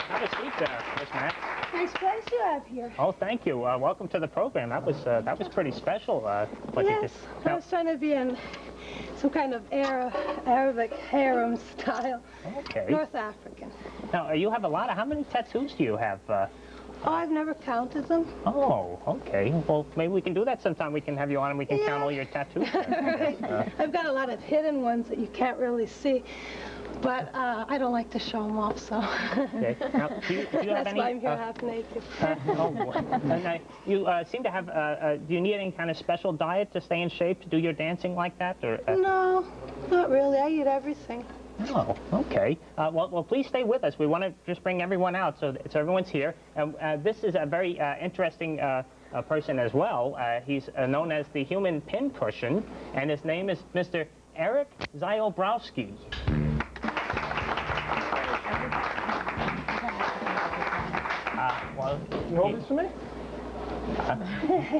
Have a seat there, Miss Matt. Nice place you have here. Oh, thank you. Welcome to the program. That was pretty special. What you Yes, did. I Now, was trying to be in some kind of Arabic harem style. okay. North African. Now, you have a lot of. How many tattoos do you have? Oh, I've never counted them. Oh, okay. Well, maybe we can do that sometime. We can have you on and we can count all your tattoos. Right. I've got a lot of hidden ones that you can't really see. But I don't like to show them off, so. Okay. Now, do you have That's any? why I'm here half naked. You seem to have. Do you need any kind of special diet to stay in shape to do your dancing like that, or? No, not really. I eat everything. Oh, okay. Well, please stay with us. We want to just bring everyone out so everyone's here. This is a very interesting person as well. He's known as the human pin cushion, and his name is Mr. Eric Ziobrowski. You hold this for me?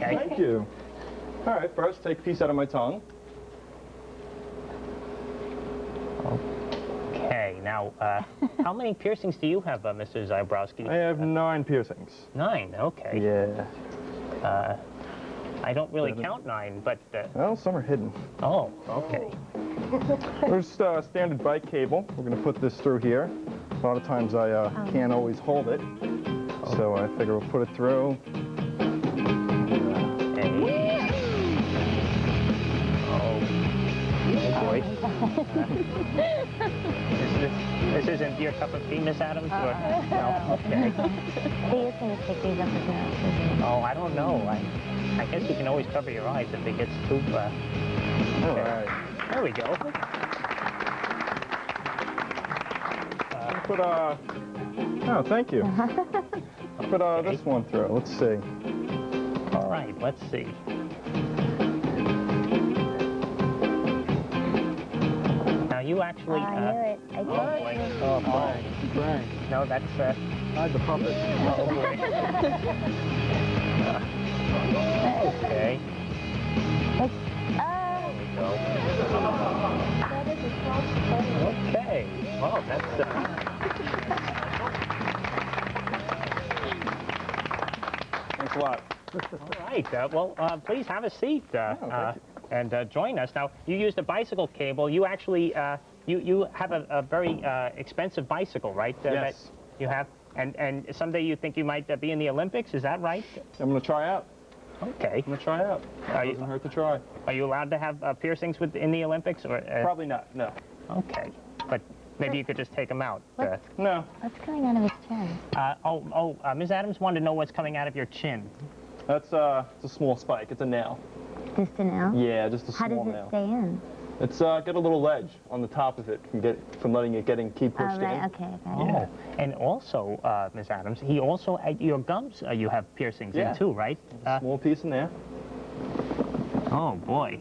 Thank you. All right, first take a piece out of my tongue. Okay, now, how many piercings do you have, Mr. Ziobrowski? I have 9 piercings. 9, okay. Yeah. I don't really count 9, but... Well, some are hidden. Oh, okay. There's standard bike cable. We're going to put this through here. A lot of times I can't always hold it, so I figure we'll put it through. Oh boy. This isn't your cup of tea, Miss Adams? Or, no? Okay. He is going to take these up his nose, isn't he? Oh, I don't know. I guess you can always cover your eyes if it gets too... All right. There we go. Put oh, thank you. Put this one through. Let's see. All right, let's see. Now you actually. I knew it. I told you. Oh, Frank. Frank. No, that's. Hide the puppet. Oh boy. Okay. It's, There we go. Okay. Well, that's. Thanks a lot. All right. Well, please have a seat and join us. Now, you used a bicycle cable. You actually you have a very expensive bicycle, right? Yes. That you have, and someday you think you might be in the Olympics. Is that right? I'm going to try out. Okay. I'm going to try out. It doesn't hurt to try. Are you allowed to have piercings in the Olympics? Or Probably not. No. Okay. But maybe you could just take them out. No. What's coming out of his chin? Ms. Adams wanted to know what's coming out of your chin. That's it's a small spike. It's a nail. Just a nail? Yeah, just a How small does it nail. stay in? It's got a little ledge on the top of it from letting it keep pushed Oh, right. in. Okay. Yeah. And also, Ms. Adams, he also, at your gums, you have piercings in too, right? A small piece in there. Oh, boy.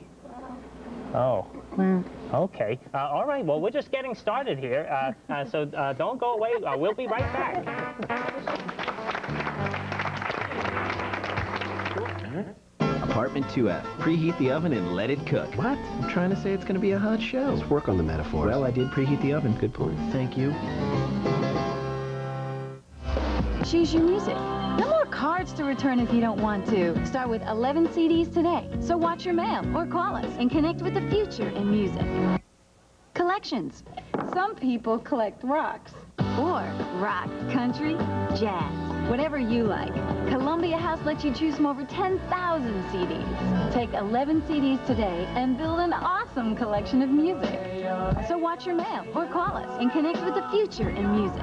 Oh. Wow. Okay. All right. Well, we're just getting started here. So don't go away. We'll be right back. Apartment 2F. Preheat the oven and let it cook. What? I'm trying to say it's going to be a hot show. Let's work on the metaphors. Well, I did preheat the oven. Good point. Thank you. Choose your music. No more cards to return if you don't want to. Start with 11 CDs today. So watch your mail or call us and connect with the future in music. Collections. Some people collect rocks. Or rock, country, jazz. Whatever you like. Columbia House lets you choose from over 10,000 CDs. Take 11 CDs today and build an awesome collection of music. So watch your mail or call us and connect with the future in music.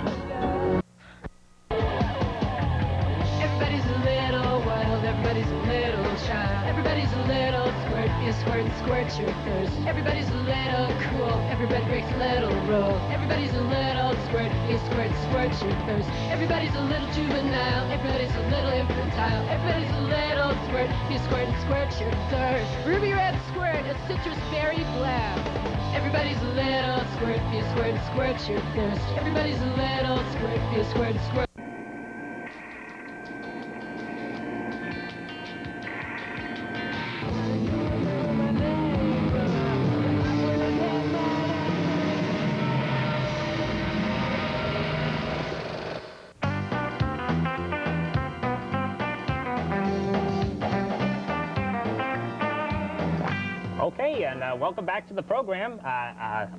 Everybody's a little wild, everybody's a little child. Everybody's a little squirt, you squirt, squirt your thirst. Everybody's a little cool, everybody breaks a little rule. Everybody's a little squirt, you squirt, squirt your thirst. Everybody's a little juvenile, everybody's a little infantile. Everybody's a little squirt, you squirt, squirt your thirst. Ruby red squirt, a citrus berry blast. Everybody's a little squirt, you squirt, squirt your thirst. Everybody's a little squirt, you squirt, squirt. Okay, and welcome back to the program.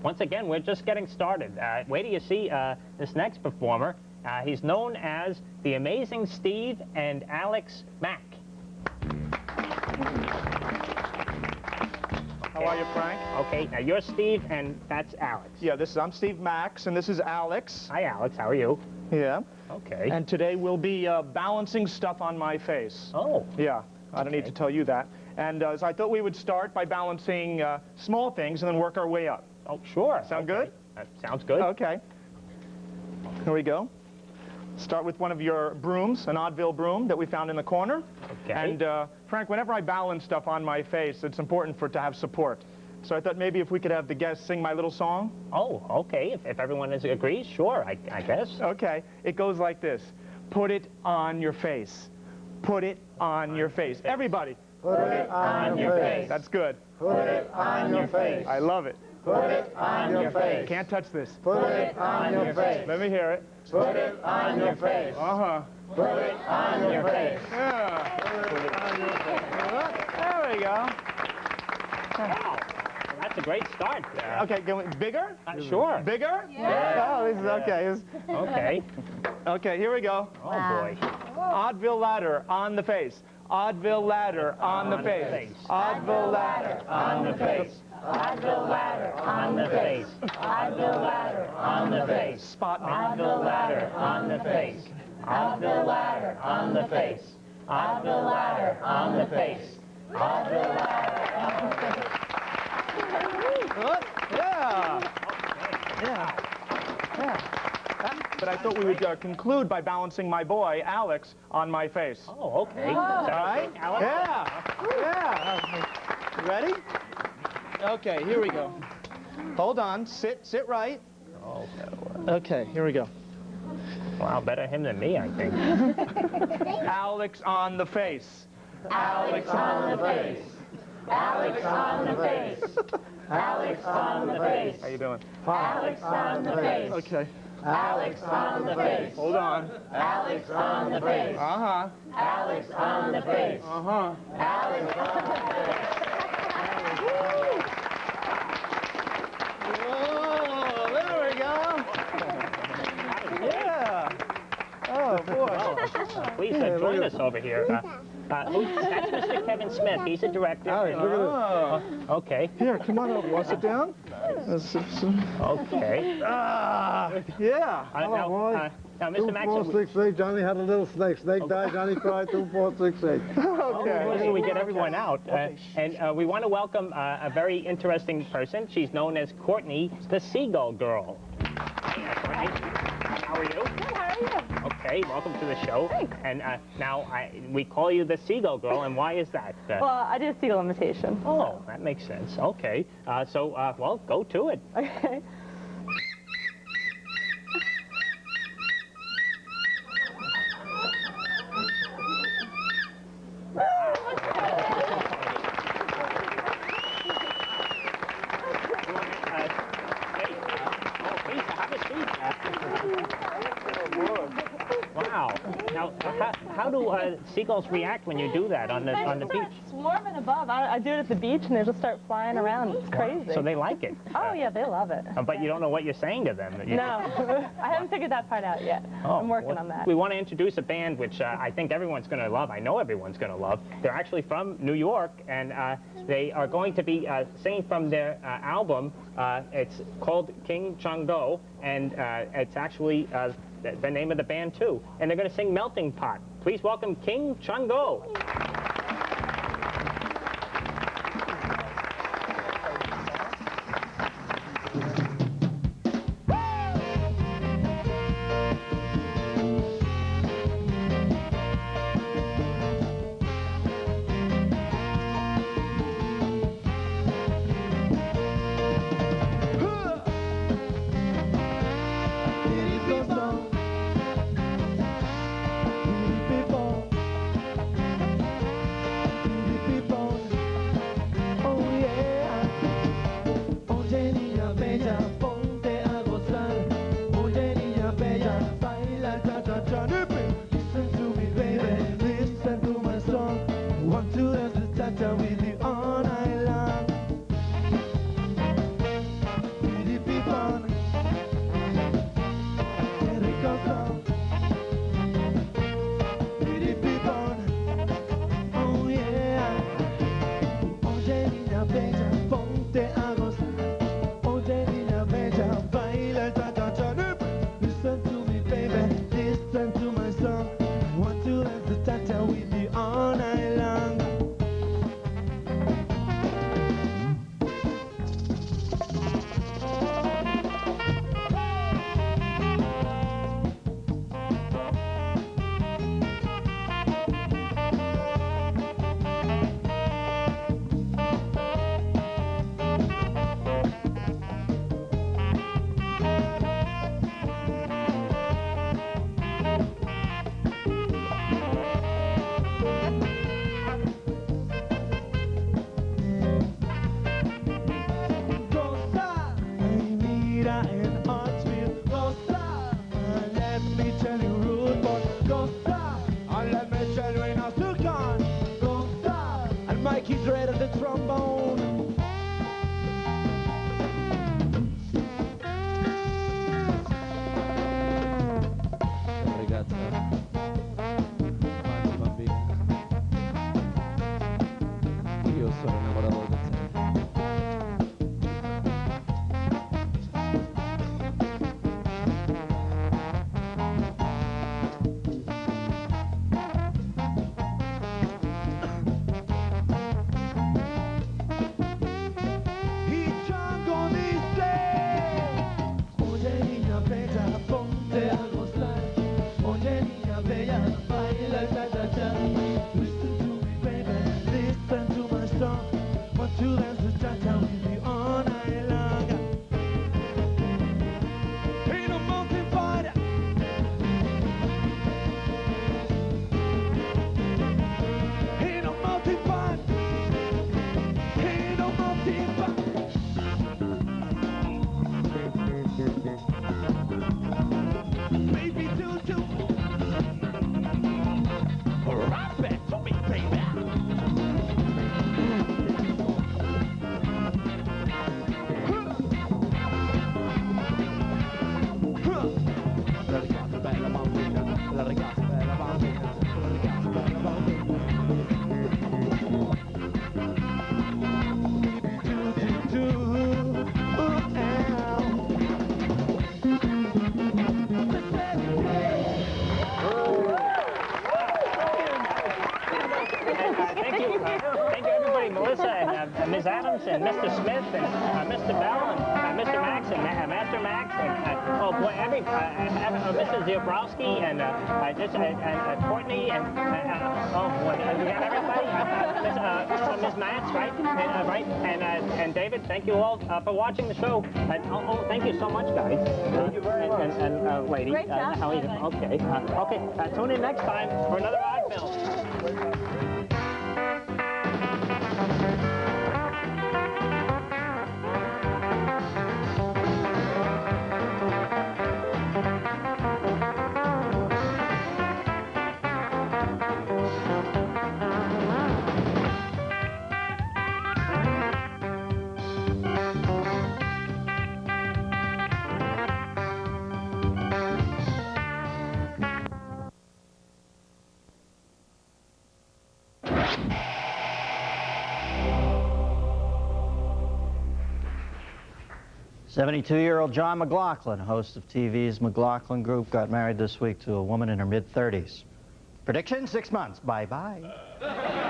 Once again, we're just getting started. Wait till you see this next performer. He's known as the Amazing Steve and Alex Mack. How are you, Frank? Okay, now you're Steve, and that's Alex. Yeah, I'm Steve Max, and this is Alex. Hi, Alex. How are you? Yeah. Okay. And today we'll be balancing stuff on my face. Oh. Yeah, I don't need to tell you that. And so I thought we would start by balancing small things and then work our way up. Oh, sure. Sound good? That sounds good. Okay. Here we go. Start with one of your brooms, an Oddville broom that we found in the corner. Okay. And Frank, whenever I balance stuff on my face, it's important for it to have support. So I thought maybe if we could have the guests sing my little song. Oh, okay. If everyone agrees, sure, I guess. Okay. It goes like this. Put it on your face. Put it on your face. Everybody. Put it on your face. That's good. Put it on your face. I love it. Put it on your face. Can't touch this. Put it on your face. Let me hear it. Put it on your face. Uh-huh. Put it on your face. Yeah. Put it on your face. There we go. Wow. That's a great start. Okay, bigger? Sure. Bigger? Yeah. Oh, this is okay. Okay. Okay, here we go. Oh, boy. Oddville ladder on the face. Oddville ladder on the face. Oddville ladder on the face. Oddville ladder on the face. Oddville ladder on the face. Spot me. Oddville ladder on the face. Oddville ladder on the face. Oddville ladder on the face. Oddville ladder on the face. Yeah. Yeah. Yeah. But I thought we would conclude by balancing my boy, Alex, on my face. Oh, okay. All right? Alex? Yeah. Yeah. You ready? Okay, here we go. Hold on. Sit right. Oh, that'll work. Okay, here we go. Wow, better him than me, I think. Alex on the face. Alex on the face. Alex on the face. Alex on the face. How you doing? Alex on the face. Okay. Alex on the face. Hold on. Alex on the face. Uh-huh. Alex on the face. Uh-huh. Alex on the face. Whoa, there we go. Yeah. Oh, boy. Please join us over here. That's Mr. Kevin Smith. He's a director. Alex, look at this. Okay. Here, come on over. Want to sit down? Okay. Yeah. Now, Mr. Max, 2468, Johnny had a little snake. Snake died, Johnny cried, 2468. Okay. We get everyone out. And we want to welcome a very interesting person. She's known as Courtney, the Seagull Girl. Courtney, how How are you? Good, how are you? Okay, welcome to the show. Thanks. And now we call you the Seagull Girl, and why is that? Well, I did a seagull imitation. Oh, that makes sense. Okay. Well, go to it. Okay. Wow. Now, how do seagulls react when you do that on the beach? It's warm and above. I do it at the beach, and they just start flying around. It's crazy. So they like it. Oh, yeah, they love it. But you don't know what you're saying to them. No, I haven't figured that part out yet. I'm working on that. We want to introduce a band which I think everyone's going to love. I know everyone's going to love. They're actually from New York, and they are going to be singing from their album. It's called King Chang-do, and it's actually the name of the band, too. And they're going to sing Melting Pot. Please welcome King Chang-do. and Mr. Smith and Mr. Bell and Mr. Max and Master Max and oh boy, Mrs. Ziobrowski and Courtney and oh boy, we got everybody. Ms. Matz, right? And David, thank you all for watching the show. Thank you so much, guys. Thank you very much. And lady, Great job. how are you? Okay. Tune in next time for another Oddville. '72-year-old John McLaughlin, host of TV's McLaughlin Group, got married this week to a woman in her mid-30s. Prediction, 6 months. Bye-bye.